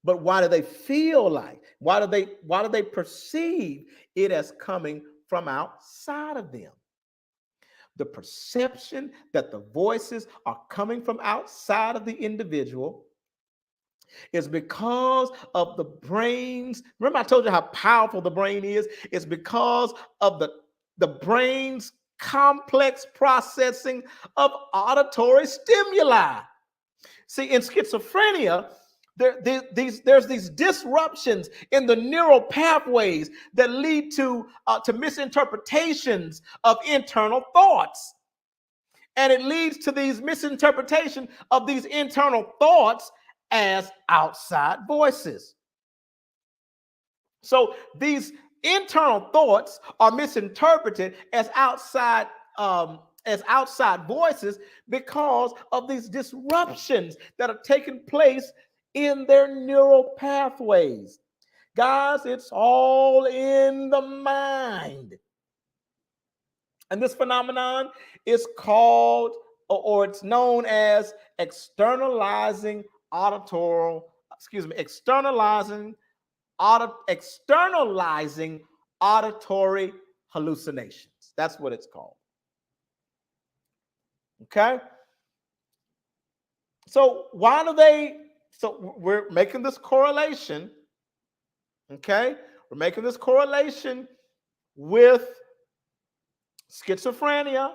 But why do they feel like? Why do they perceive it as coming from outside of them. The perception that the voices are coming from outside of the individual is because of the brain's, remember I told you how powerful the brain is? It's because of the brain's complex processing of auditory stimuli. See, in schizophrenia, there's these disruptions in the neural pathways that lead to misinterpretations of internal thoughts. And it leads to these misinterpretations of these internal thoughts as outside voices. So these internal thoughts are misinterpreted as outside voices because of these disruptions that are taking place in their neural pathways. Guys, it's all in the mind. And this phenomenon is called, or it's known as externalizing auditory hallucinations. That's what it's called. Okay? So we're making this correlation, okay? We're making this correlation with schizophrenia.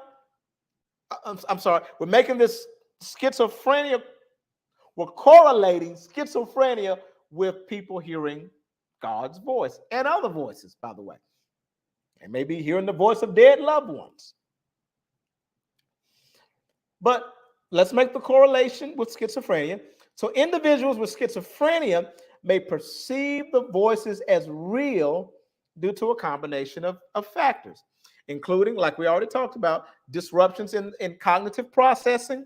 I'm sorry, we're making this schizophrenia, we're correlating schizophrenia with people hearing God's voice and other voices, by the way. And maybe hearing the voice of dead loved ones. But let's make the correlation with schizophrenia. So individuals with schizophrenia may perceive the voices as real due to a combination of factors, including, like we already talked about, disruptions in cognitive processing,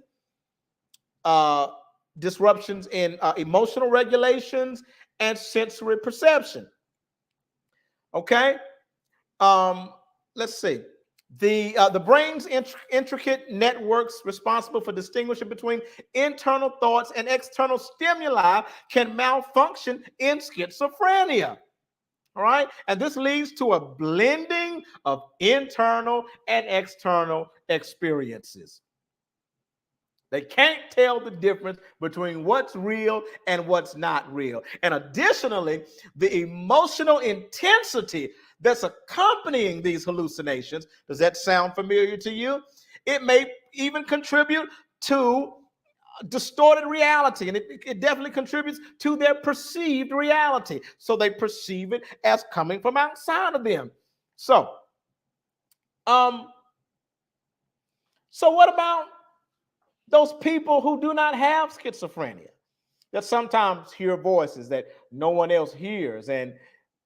disruptions in emotional regulations, and sensory perception. Okay? Let's see. The brain's intricate networks responsible for distinguishing between internal thoughts and external stimuli can malfunction in schizophrenia. All right. And this leads to a blending of internal and external experiences. They can't tell the difference between what's real and what's not real. And additionally, the emotional intensity that's accompanying these hallucinations, does that sound familiar to you? It may even contribute to distorted reality, and it definitely contributes to their perceived reality. So they perceive it as coming from outside of them. So what about those people who do not have schizophrenia, that sometimes hear voices that no one else hears, and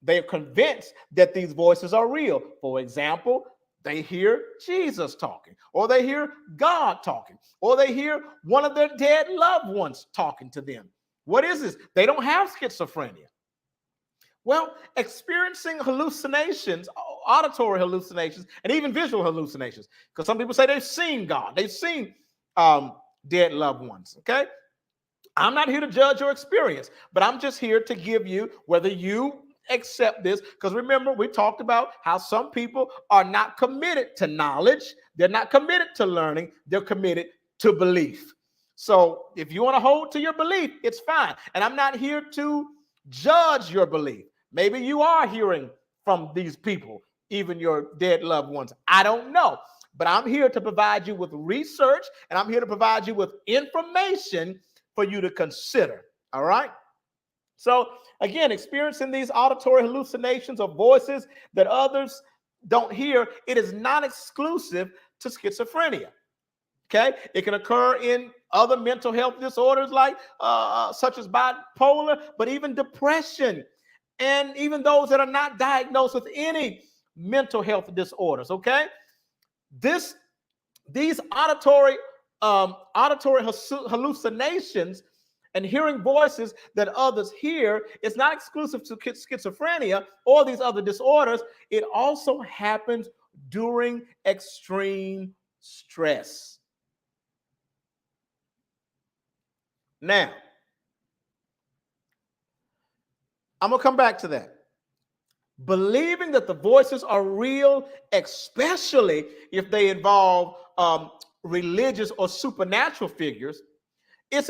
they're convinced that these voices are real? For example, they hear Jesus talking, or they hear God talking, or they hear one of their dead loved ones talking to them. What is this? They don't have schizophrenia. Well, experiencing hallucinations, auditory hallucinations, and even visual hallucinations, because some people say they've seen God, they've seen dead loved ones. Okay, I'm not here to judge your experience, but I'm just here to give you whether you accept this, because remember, we talked about how some people are not committed to knowledge, they're not committed to learning, they're committed to belief. So if you want to hold to your belief, it's fine, and I'm not here to judge your belief. Maybe you are hearing from these people, even your dead loved ones. I don't know. But I'm here to provide you with research, and I'm here to provide you with information for you to consider. All right? So again, experiencing these auditory hallucinations or voices that others don't hear, it is not exclusive to schizophrenia. Okay? It can occur in other mental health disorders like such as bipolar, but even depression, and even those that are not diagnosed with any mental health disorders. Okay? These auditory hallucinations and hearing voices that others hear is not exclusive to schizophrenia or these other disorders. It also happens during extreme stress. Now, I'm going to come back to that. believing that the voices are real, especially if they involve religious or supernatural figures, it's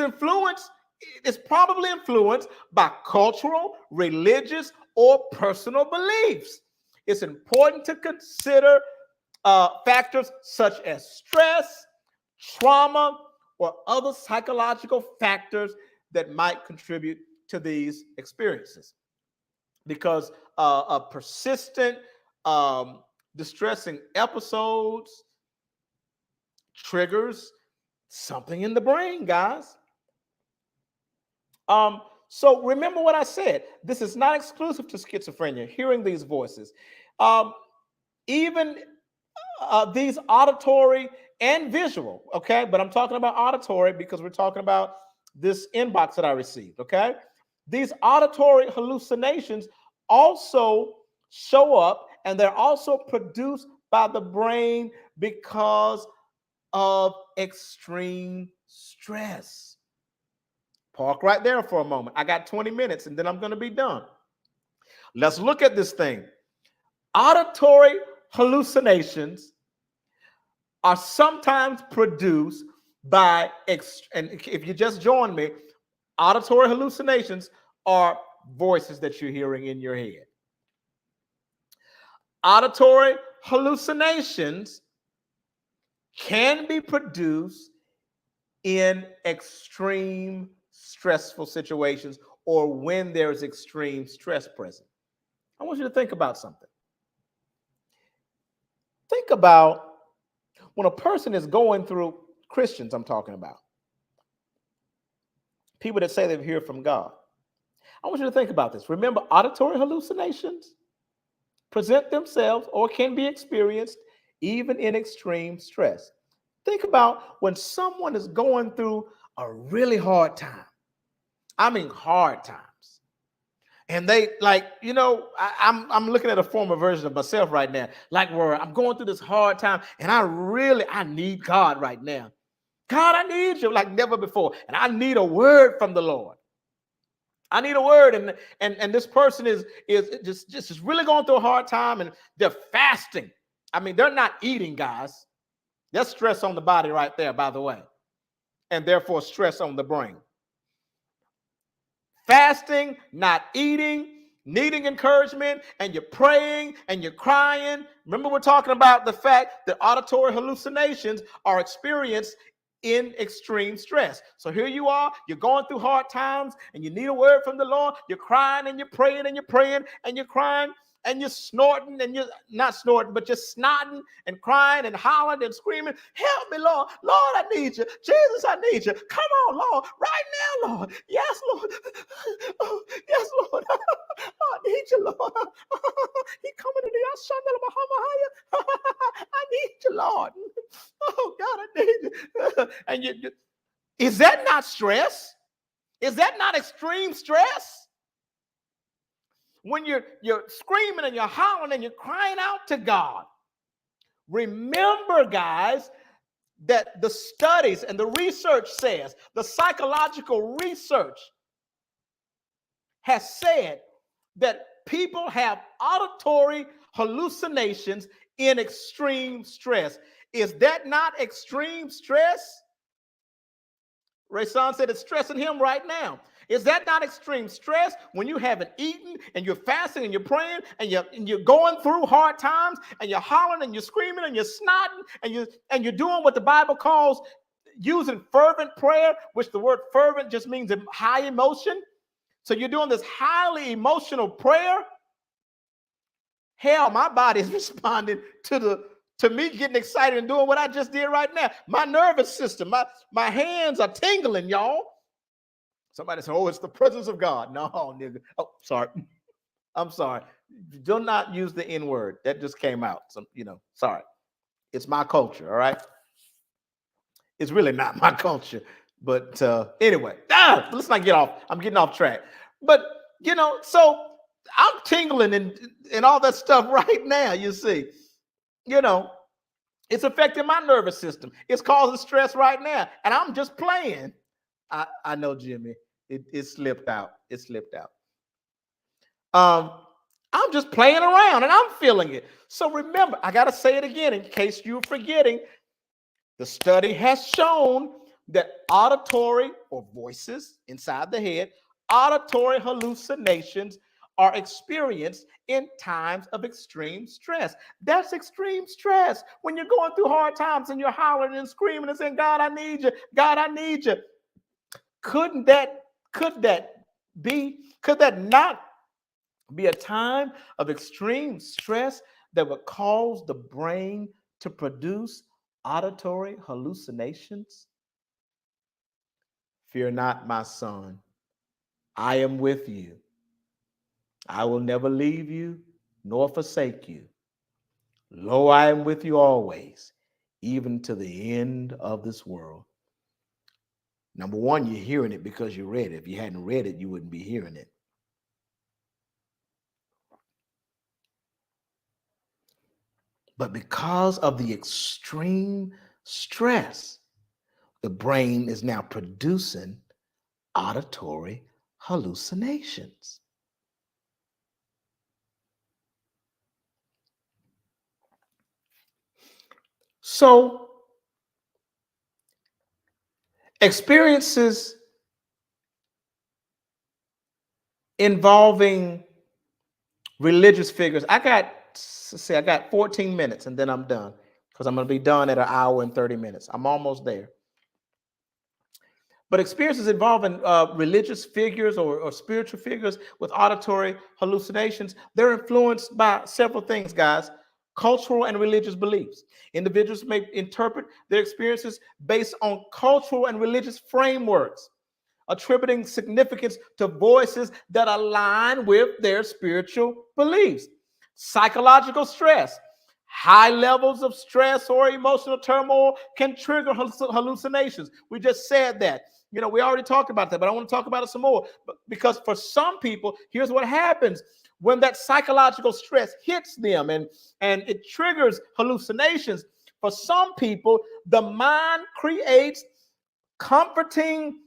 probably influenced by cultural, religious, or personal beliefs. It's important to consider factors such as stress, trauma, or other psychological factors that might contribute to these experiences. Because a persistent, distressing episodes triggers something in the brain, guys. So remember what I said. This is not exclusive to schizophrenia, hearing these voices. Even these auditory and visual, okay? But I'm talking about auditory because we're talking about this inbox that I received, okay? These auditory hallucinations also show up, and they're also produced by the brain because of extreme stress. Park right there for a moment. I got 20 minutes and then I'm going to be done. Let's look at this thing. Auditory hallucinations are sometimes produced by, and if you just joined me, auditory hallucinations are voices that you're hearing in your head. Auditory hallucinations can be produced in extreme stressful situations or when there's extreme stress present. I want you to think about something. Think about when a person is going through, Christians I'm talking about, people that say they've heard from God. I want you to think about this. Remember, auditory hallucinations present themselves or can be experienced even in extreme stress. Think about when someone is going through a really hard time. I mean, hard times. And they I'm looking at a former version of myself right now, like where I'm going through this hard time and I need God right now. God, I need you like never before. And I need a word from the Lord. I need a word. And this person is just really going through a hard time and they're fasting. I mean, they're not eating, guys. That's stress on the body right there, by the way. And therefore stress on the brain. Fasting, not eating, needing encouragement, and you're praying and you're crying. Remember, we're talking about the fact that auditory hallucinations are experienced in extreme stress. So here you are, you're going through hard times and you need a word from the Lord. You're crying and you're praying and you're praying and you're crying and you're snorting and you're not snorting, but you're snotting and crying and hollering and screaming, help me, Lord. Lord, I need you. Jesus, I need you. Come on, Lord, right now, Lord. Yes, Lord. Oh, yes, Lord. I need you, Lord. He coming to the I need you, Lord. Oh, God, I need you. And is that not stress? Is that not extreme stress? When you're screaming and you're hollering and you're crying out to God. Remember, guys, that the studies and the research says, the psychological research has said that people have auditory hallucinations in extreme stress. Is that not extreme stress? Rayson said it's stressing him right now. Is that not extreme stress when you haven't eaten and you're fasting and you're praying and you're going through hard times and you're hollering and you're screaming and you're snotting and you're doing what the Bible calls using fervent prayer, which the word fervent just means high emotion. So you're doing this highly emotional prayer. Hell, my body is responding to me getting excited and doing what I just did right now. My nervous system, my hands are tingling, y'all. Somebody said, oh, it's the presence of God. No, nigga. Oh, sorry. I'm sorry. Do not use the N word. That just came out. Sorry. It's my culture, all right? It's really not my culture. But anyway, let's not get off. I'm getting off track. But, so I'm tingling and all that stuff right now, you see. It's affecting my nervous system. It's causing stress right now. And I'm just playing. I know, Jimmy. It slipped out. It slipped out. I'm just playing around and I'm feeling it. So remember, I got to say it again in case you're forgetting. The study has shown that auditory or voices inside the head, auditory hallucinations are experienced in times of extreme stress. That's extreme stress. When you're going through hard times and you're hollering and screaming and saying, God, I need you. God, I need you. Couldn't that, could that could that not be a time of extreme stress that would cause the brain to produce auditory hallucinations? Fear not, my son. I am with you. I will never leave you nor forsake you. Lo, I am with you always, even to the end of this world. Number one, you're hearing it because you read it. If you hadn't read it, you wouldn't be hearing it. But because of the extreme stress, the brain is now producing auditory hallucinations. So, experiences involving religious figures. I got 14 minutes and then I'm done because I'm going to be done at 1 hour and 30 minutes. I'm almost there. But experiences involving religious figures or spiritual figures with auditory hallucinations, they're influenced by several things, guys. Cultural and religious beliefs. Individuals may interpret their experiences based on cultural and religious frameworks, attributing significance to voices that align with their spiritual beliefs. Psychological stress. High levels of stress or emotional turmoil can trigger hallucinations. We just said that. We already talked about that, but I want to talk about it some more. Because for some people, here's what happens when that psychological stress hits them and it triggers hallucinations. For some people, the mind creates comforting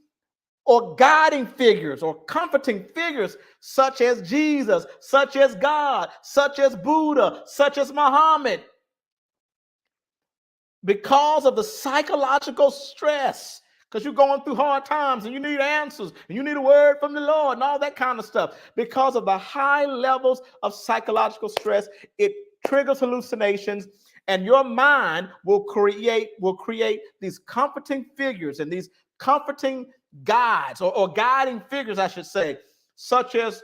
or guiding figures or comforting figures such as Jesus, such as God, such as Buddha, such as Muhammad. Because of the psychological stress, because you're going through hard times and you need answers and you need a word from the Lord and all that kind of stuff. Because of the high levels of psychological stress, it triggers hallucinations, and your mind will create these comforting figures and these comforting guides or guiding figures, I should say, such as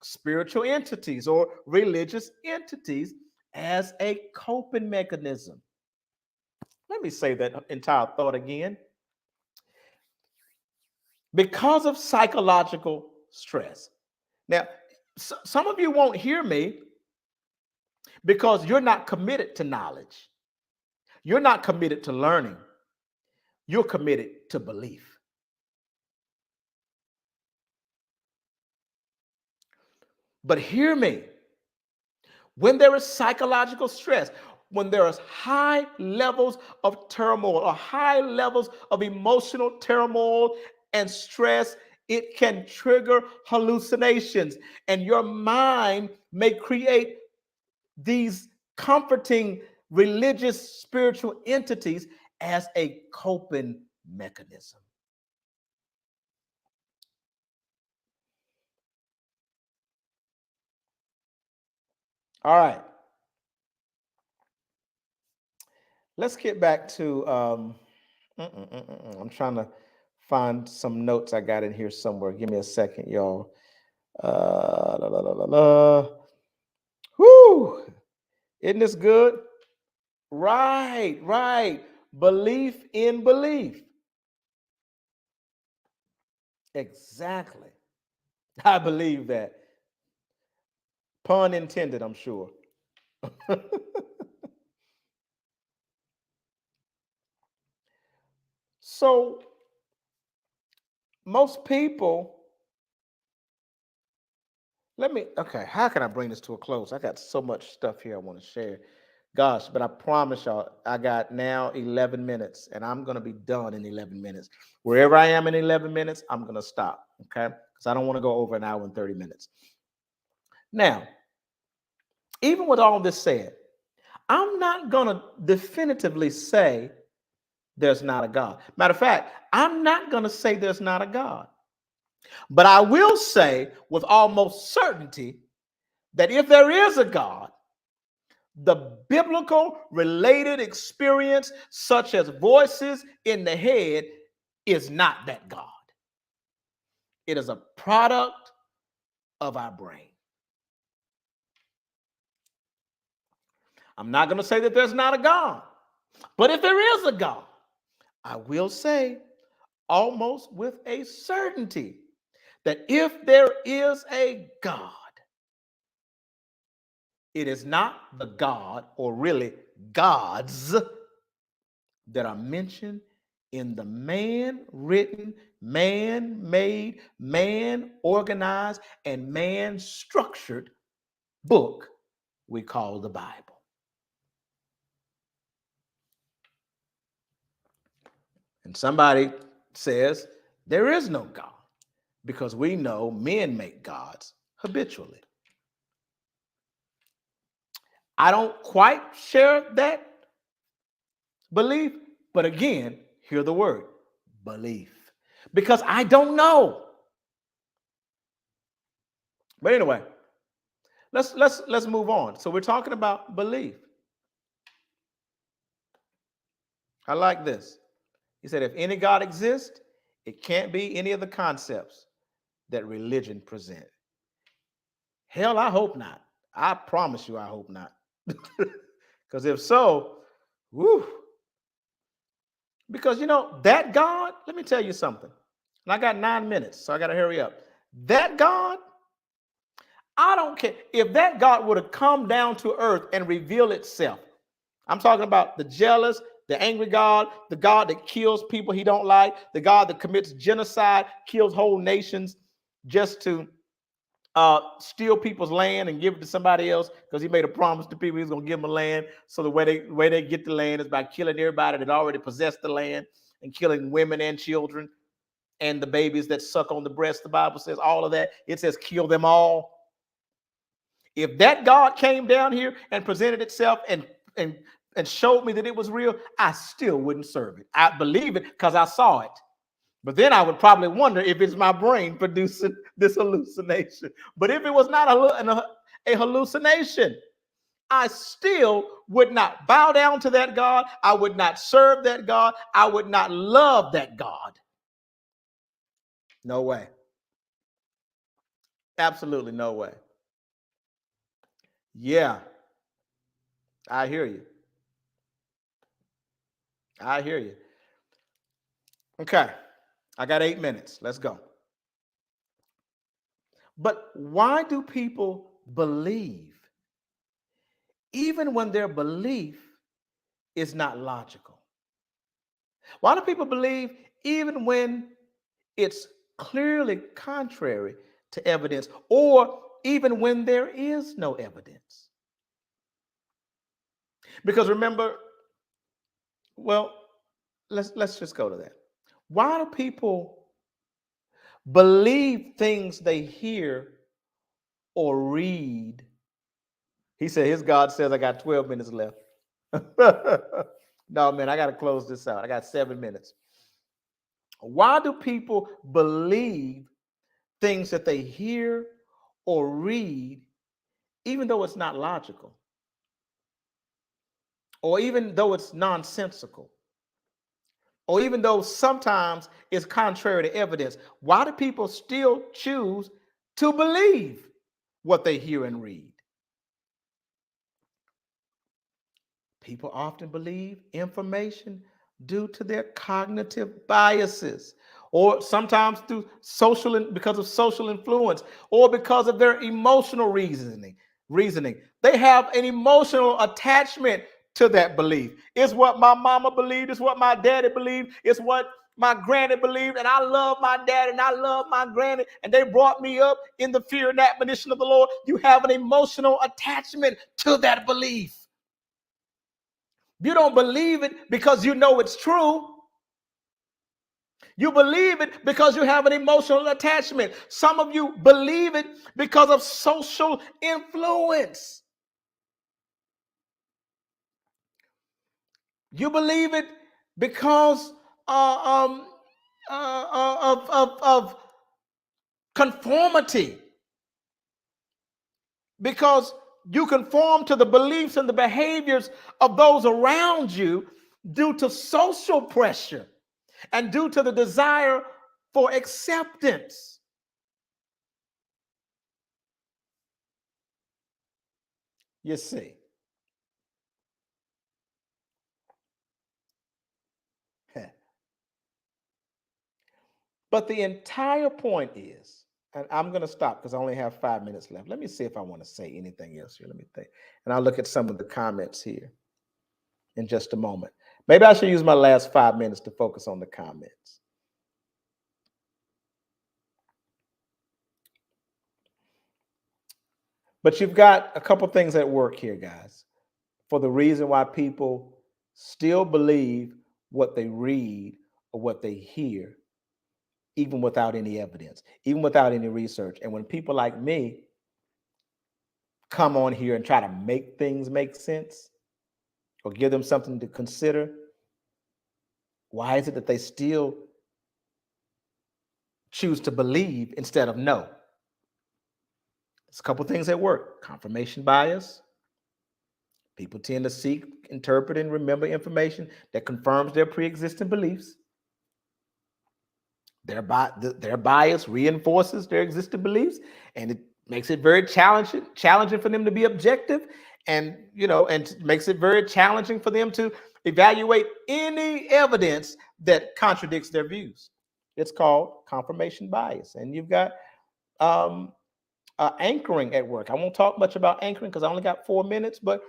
spiritual entities or religious entities as a coping mechanism. Let me say that entire thought again. Because of psychological stress. Now, some of you won't hear me because you're not committed to knowledge. You're not committed to learning. You're committed to belief. But hear me. When there is psychological stress, when there is high levels of turmoil or high levels of emotional turmoil and stress, it can trigger hallucinations, and your mind may create these comforting religious spiritual entities as a coping mechanism. All right. Let's get back to I'm trying to find some notes I got in here somewhere. Give me a second, y'all. La, la, la, la, la. Whoo! Isn't this good? Right, right. Belief in belief. Exactly. I believe that. Pun intended, I'm sure. So, most people, okay, how can I bring this to a close? I got so much stuff here I want to share. Gosh, but I promise y'all, I got now 11 minutes and I'm going to be done in 11 minutes. Wherever I am in 11 minutes, I'm going to stop, okay? Because I don't want to go over 1 hour and 30 minutes. Now, even with all this said, I'm not going to definitively say there's not a God. Matter of fact, I'm not going to say there's not a God. But I will say with almost certainty that if there is a God, the biblical related experience, such as voices in the head, is not that God. It is a product of our brain. I'm not going to say that there's not a God, but if there is a God, I will say almost with a certainty that if there is a God, it is not the God, or really gods, that are mentioned in the man-written, man-made, man-organized, and man-structured book we call the Bible. And somebody says there is no God because we know men make gods habitually. I don't quite share that belief, but again, hear the word belief, because I don't know. But anyway, let's move on. So we're talking about belief. I like this. He said, if any God exists, it can't be any of the concepts that religion presents. Hell, I hope not. I promise you, I hope not. Because if so, whoo. Because, that God, let me tell you something. And I got 9 minutes, so I got to hurry up. That God, I don't care. If that God would have come down to earth and revealed itself, I'm talking about the jealous, the angry God, the God that kills people he don't like, the God that commits genocide, kills whole nations just to steal people's land and give it to somebody else because he made a promise to people he was going to give them land. So the way they get the land is by killing everybody that already possessed the land and killing women and children and the babies that suck on the breast. The Bible says all of that. It says kill them all. If that God came down here and presented itself and showed me that it was real, I still wouldn't serve it. I believe it because I saw it. But then I would probably wonder if it's my brain producing this hallucination. But if it was not a hallucination, I still would not bow down to that God. I would not serve that God. I would not love that God. No way. Absolutely no way. Yeah, I hear you. I hear you. Okay, I got 8 minutes. Let's go. But why do people believe even when their belief is not logical? Why do people believe even when it's clearly contrary to evidence, or even when there is no evidence? Because remember, well, let's just go to that. Why do people believe things they hear or read? He said his God says I got 12 minutes left. No, man, I got to close this out. I got 7 minutes. Why do people believe things that they hear or read, even though it's not logical, or even though it's nonsensical, or even though sometimes it's contrary to evidence? Why do people still choose to believe what they hear and read? People often believe information due to their cognitive biases, or sometimes because of social influence, or because of their emotional reasoning. They have an emotional attachment to that belief. It's what my mama believed, it's what my daddy believed, it's what my granny believed, and I love my dad and I love my granny, and they brought me up in the fear and admonition of the Lord. You have an emotional attachment to that belief. You don't believe it because you know it's true. You believe it because you have an emotional attachment. Some of you believe it because of social influence. You believe it because of conformity, because you conform to the beliefs and the behaviors of those around you due to social pressure and due to the desire for acceptance. You see. But the entire point is, and I'm going to stop because I only have 5 minutes left. Let me see if I want to say anything else here. Let me think. And I'll look at some of the comments here in just a moment. Maybe I should use my last 5 minutes to focus on the comments. But you've got a couple things at work here, guys, for the reason why people still believe what they read or what they hear, even without any evidence, even without any research. And when people like me come on here and try to make things make sense or give them something to consider, why is it that they still choose to believe instead of know? There's a couple things at work. Confirmation bias. People tend to seek, interpret, and remember information that confirms their pre-existing beliefs. Their bias reinforces their existing beliefs, and it makes it very challenging for them to be objective, and and makes it very challenging for them to evaluate any evidence that contradicts their views. It's called confirmation bias, and you've got anchoring at work. I won't talk much about anchoring because I only got 4 minutes, but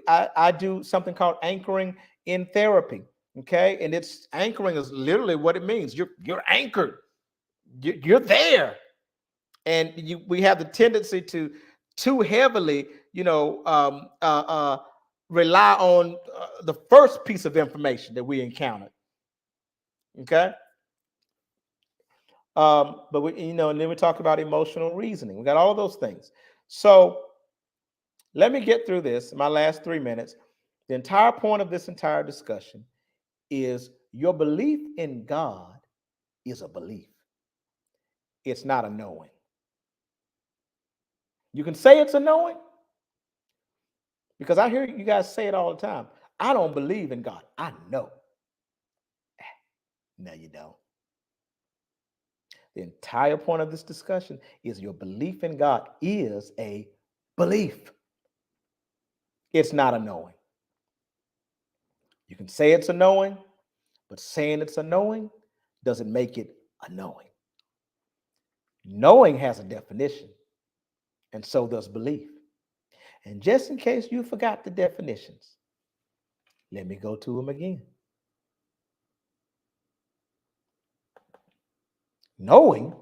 I do something called anchoring in therapy. Okay, and it's anchoring is literally what it means. You're anchored. You're there, and we have the tendency to too heavily, rely on the first piece of information that we encountered. Okay, but and then we talk about emotional reasoning. We got all of those things. So let me get through this. My last 3 minutes. The entire point of this entire discussion is your belief in God is a belief. It's not a knowing. You can say it's a knowing because I hear you guys say it all the time. I don't believe in God. I know. No, you don't. The entire point of this discussion is your belief in God is a belief. It's not a knowing. You can say it's a knowing, but saying it's a knowing doesn't make it a knowing. Knowing has a definition, and so does belief. And just in case you forgot the definitions, let me go to them again. Knowing,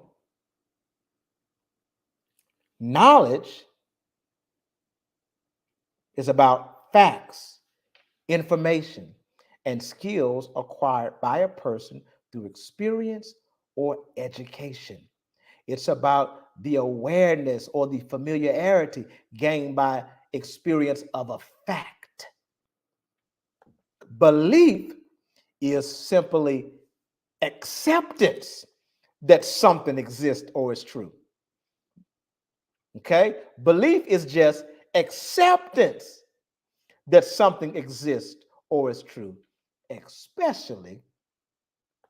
knowledge is about facts, information, and skills acquired by a person through experience or education. It's about the awareness or the familiarity gained by experience of a fact. Belief is simply acceptance that something exists or is true. Okay? Belief is just acceptance that something exists or is true, especially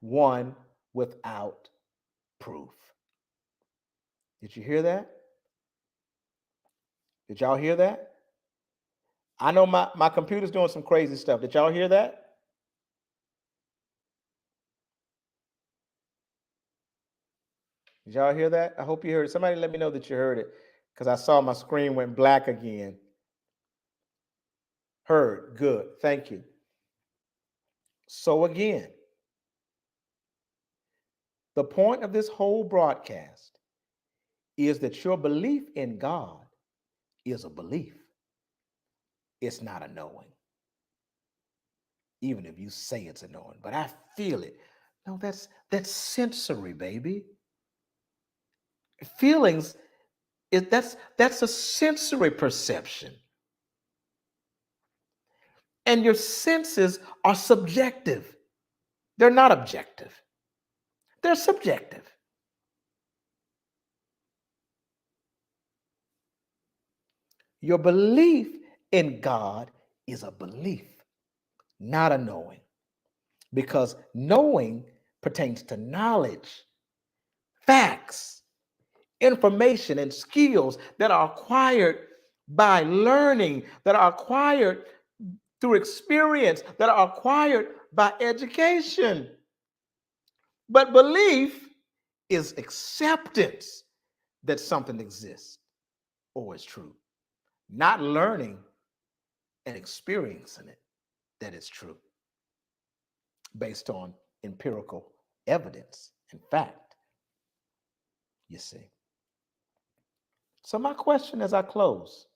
one without proof. Did you hear that? Did y'all hear that? I know my computer's doing some crazy stuff. Did y'all hear that? Did y'all hear that? I hope you heard it. Somebody let me know that you heard it because I saw my screen went black again. Heard. Good. Thank you. So again, the point of this whole broadcast is that your belief in God is a belief. It's not a knowing. Even if you say it's a knowing, but I feel it. No, that's sensory, baby. Feelings that's a sensory perception. And your senses are subjective. They're not objective. They're subjective. Your belief in God is a belief, not a knowing, because knowing pertains to knowledge, facts, information, and skills that are acquired by learning, that are acquired through experience, that are acquired by education. But belief is acceptance that something exists or is true, not learning and experiencing it that is true based on empirical evidence and fact, you see. So, my question as I close,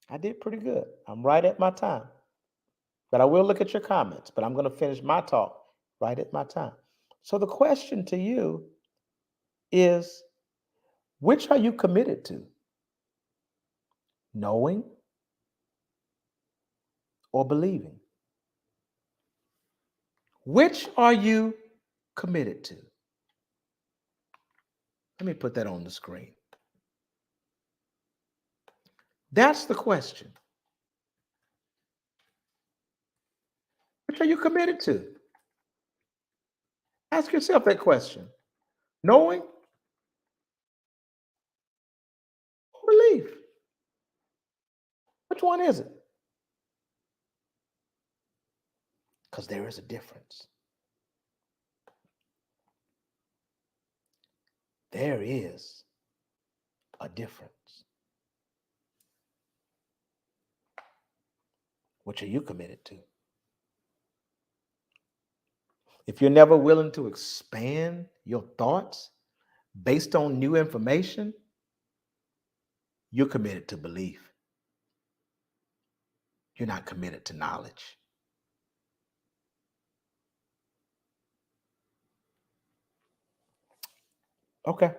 I did pretty good. I'm right at my time, but I will look at your comments, but I'm going to finish my talk right at my time. So, the question to you is, which are you committed to? Knowing or believing? Which are you committed to? Let me put that on the screen. That's the question. Which are you committed to? Ask yourself that question. Knowing or belief? Which one is it? Because there is a difference. There is a difference. Which are you committed to? If you're never willing to expand your thoughts based on new information, you're committed to belief. You're not committed to knowledge. Okay,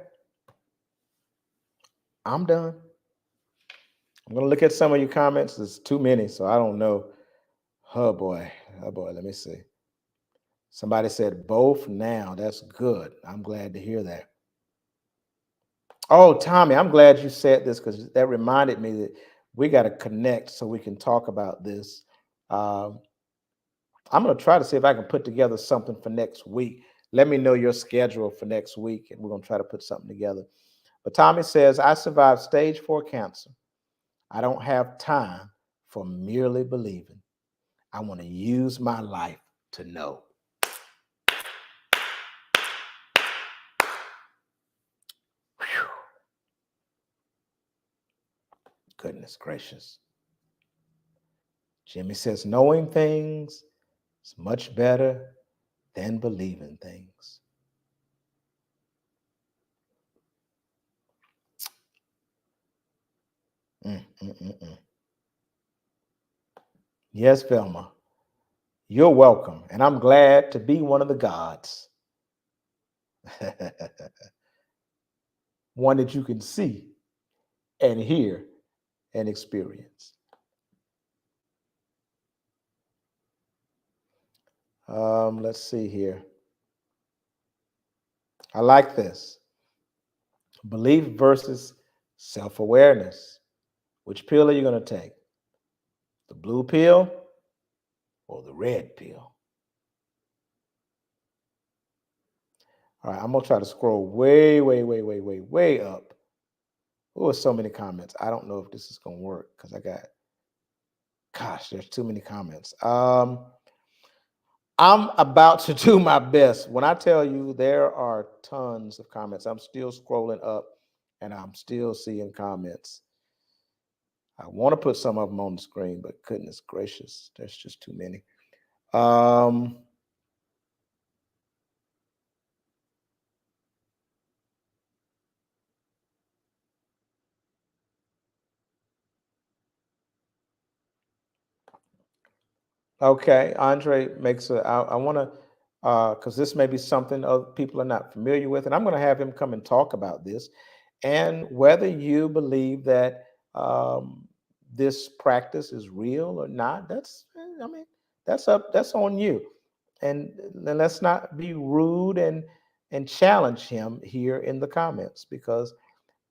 I'm done. I'm going to look at some of your comments. There's too many, so I don't know. Oh boy. Oh boy. Let me see. Somebody said both now. That's good. I'm glad to hear that. Oh, Tommy, I'm glad you said this because that reminded me that we got to connect so we can talk about this. Um, I'm going to try to see if I can put together something for next week. Let me know your schedule for next week, and we're going to try to put something together. But Tommy says, I survived stage 4 cancer. I don't have time for merely believing. I want to use my life to know. Whew. Goodness gracious. Jimmy says, knowing things is much better than believing things. Mm, mm, mm, mm. Yes, Velma, you're welcome. And I'm glad to be one of the gods. One that you can see and hear and experience. Let's see here. I like this. Belief versus self-awareness. Which pill are you going to take? The blue pill or the red pill? All right, I'm going to try to scroll way up. Oh, so many comments. I don't know if this is going to work because there's too many comments. I'm about to do my best. When I tell you there are tons of comments, I'm still scrolling up and I'm still seeing comments. I want to put some of them on the screen, but goodness gracious, there's just too many. Okay, Andre makes I want to, because this may be something other people are not familiar with, and I'm going to have him come and talk about this, and whether you believe that this practice is real or not. That's I mean, that's on you. And let's not be rude and challenge him here in the comments, because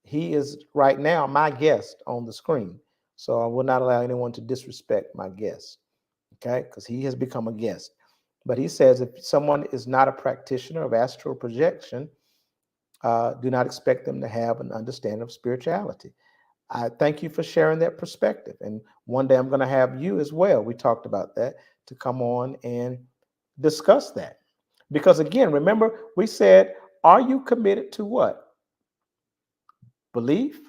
he is right now my guest on the screen. So I will not allow anyone to disrespect my guest, okay? Because he has become a guest. But he says if someone is not a practitioner of astral projection, do not expect them to have an understanding of spirituality. I thank you for sharing that perspective. And one day I'm going to have you as well. We talked about that, to come on and discuss that. Because again, remember, we said, are you committed to what? Belief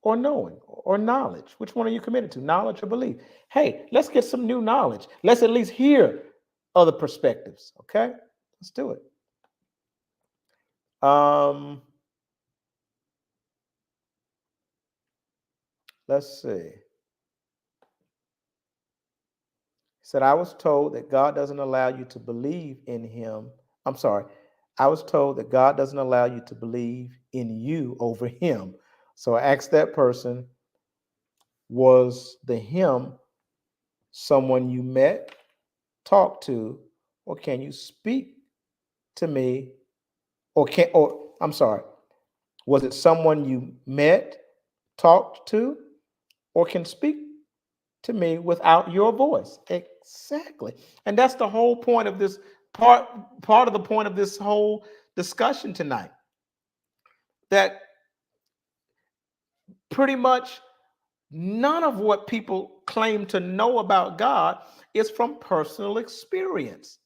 or knowing or knowledge? Which one are you committed to, knowledge or belief? Hey, let's get some new knowledge. Let's at least hear other perspectives. Okay, let's do it. Let's see. He said, I was told that God doesn't allow you to believe in him. I'm sorry. I was told that God doesn't allow you to believe in you over him. So I asked that person, was the him someone you met, talked to, or can you speak to me? Or I'm sorry, was it someone you met, talked to, or can speak to me without your voice? Exactly. And that's the whole point of this part of the point of this whole discussion tonight. That pretty much none of what people claim to know about God is from personal experience.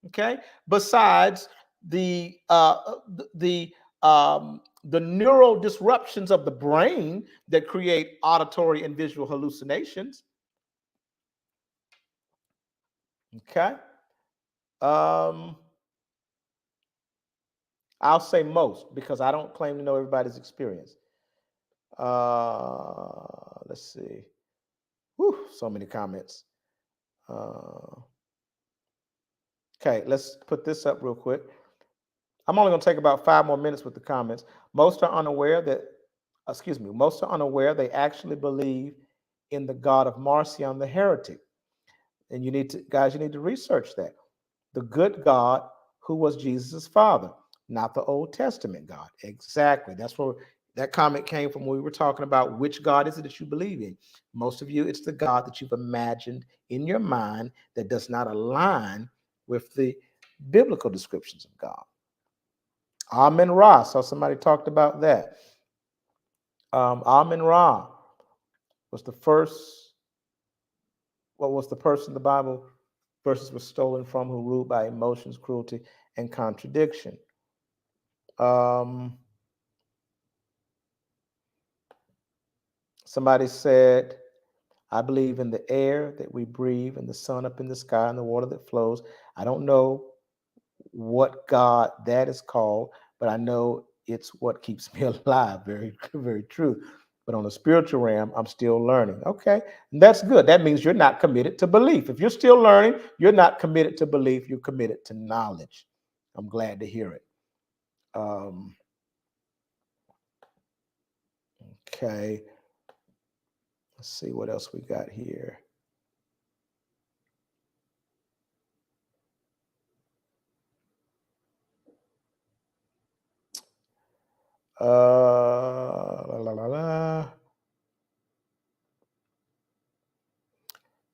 Okay, besides the neural disruptions of the brain that create auditory and visual hallucinations. Okay, um, I'll say most, because I don't claim to know everybody's experience. Let's see. Whew, so many comments. Okay, let's put this up real quick. I'm only going to take about 5 more minutes with the comments. Most are unaware they actually believe in the God of Marcion the heretic. And you need to research that. The good God who was Jesus' father, not the Old Testament God. Exactly. That's where that comment came from, when we were talking about which God is it that you believe in. Most of you, it's the God that you've imagined in your mind that does not align with the biblical descriptions of God. Amen Ra. So somebody talked about that. Amen Ra was the first. What was the person the Bible verses were stolen from, who ruled by emotions, cruelty, and contradiction? Somebody said, I believe in the air that we breathe, and the sun up in the sky, and the water that flows. I don't know what God that is called, but I know it's what keeps me alive. Very, very true. But on the spiritual realm, I'm still learning. Okay, and that's good. That means you're not committed to belief. If you're still learning, you're not committed to belief. You're committed to knowledge. I'm glad to hear it. Okay, let's see what else we got here. La, la, la.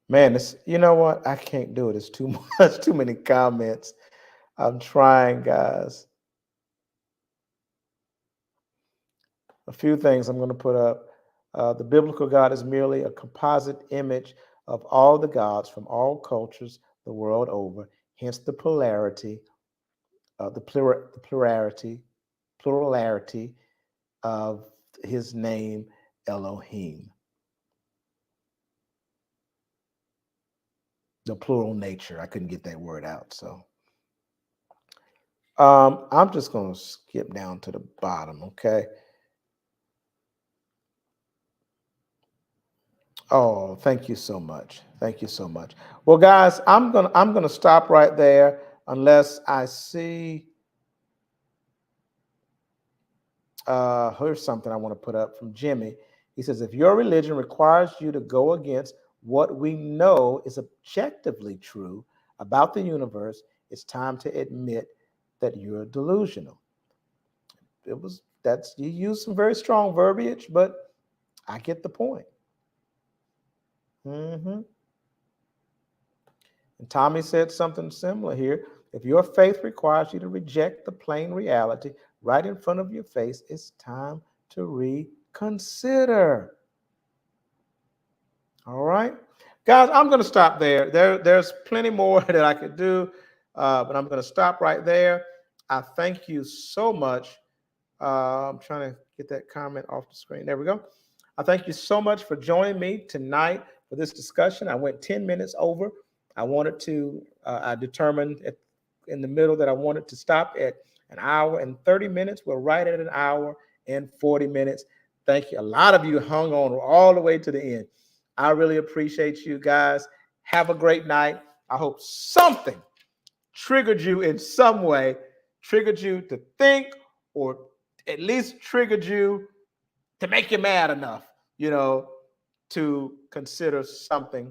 Man, you know what? I can't do it. It's too much, too many comments. I'm trying, guys. A few things I'm going to put up. The biblical God is merely a composite image of all the gods from all cultures the world over. Hence the plurality of his name, Elohim. The plural nature. I couldn't get that word out, so I'm just going to skip down to the bottom. Okay. Oh, thank you so much. Thank you so much. Well, guys, I'm gonna stop right there, unless I see. Here's something I want to put up from Jimmy. He says, if your religion requires you to go against what we know is objectively true about the universe, it's time to admit that you're delusional. You used some very strong verbiage, but I get the point. Mm-hmm. And Tommy said something similar here. If your faith requires you to reject the plain reality right in front of your face, it's time to reconsider. All right. Guys, I'm going to stop there. There's plenty more that I could do, but I'm going to stop right there. I thank you so much. I'm trying to get that comment off the screen. There we go. I thank you so much for joining me tonight for this discussion. I went 10 minutes over. I determined in the middle that I wanted to stop at an hour and 30 minutes. We're right at an hour and 40 minutes. Thank you. A lot of you hung on all the way to the end. I really appreciate you guys. Have a great night. I hope something triggered you in some way, triggered you to think, or at least triggered you to make you mad enough, to consider something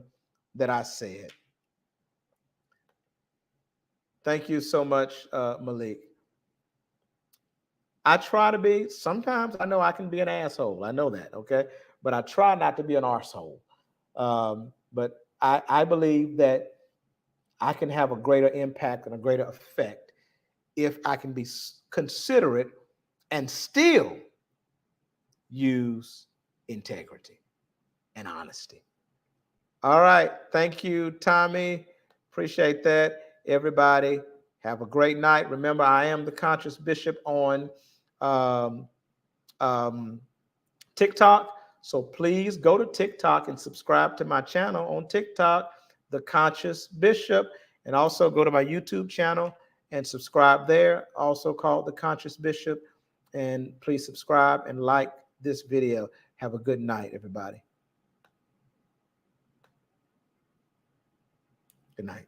that I said. Thank you so much, Malik. I try to be, sometimes I know I can be an asshole. I know that, okay? But I try not to be an arsehole. But I believe that I can have a greater impact and a greater effect if I can be considerate and still use integrity and honesty. All right. Thank you, Tommy. Appreciate that. Everybody, have a great night. Remember, I am the Conscious Bishop on TikTok. So please go to TikTok and subscribe to my channel on TikTok, The Conscious Bishop, and also go to my YouTube channel and subscribe there, also called The Conscious Bishop. And please subscribe and like this video. Have a good night, everybody. Good night.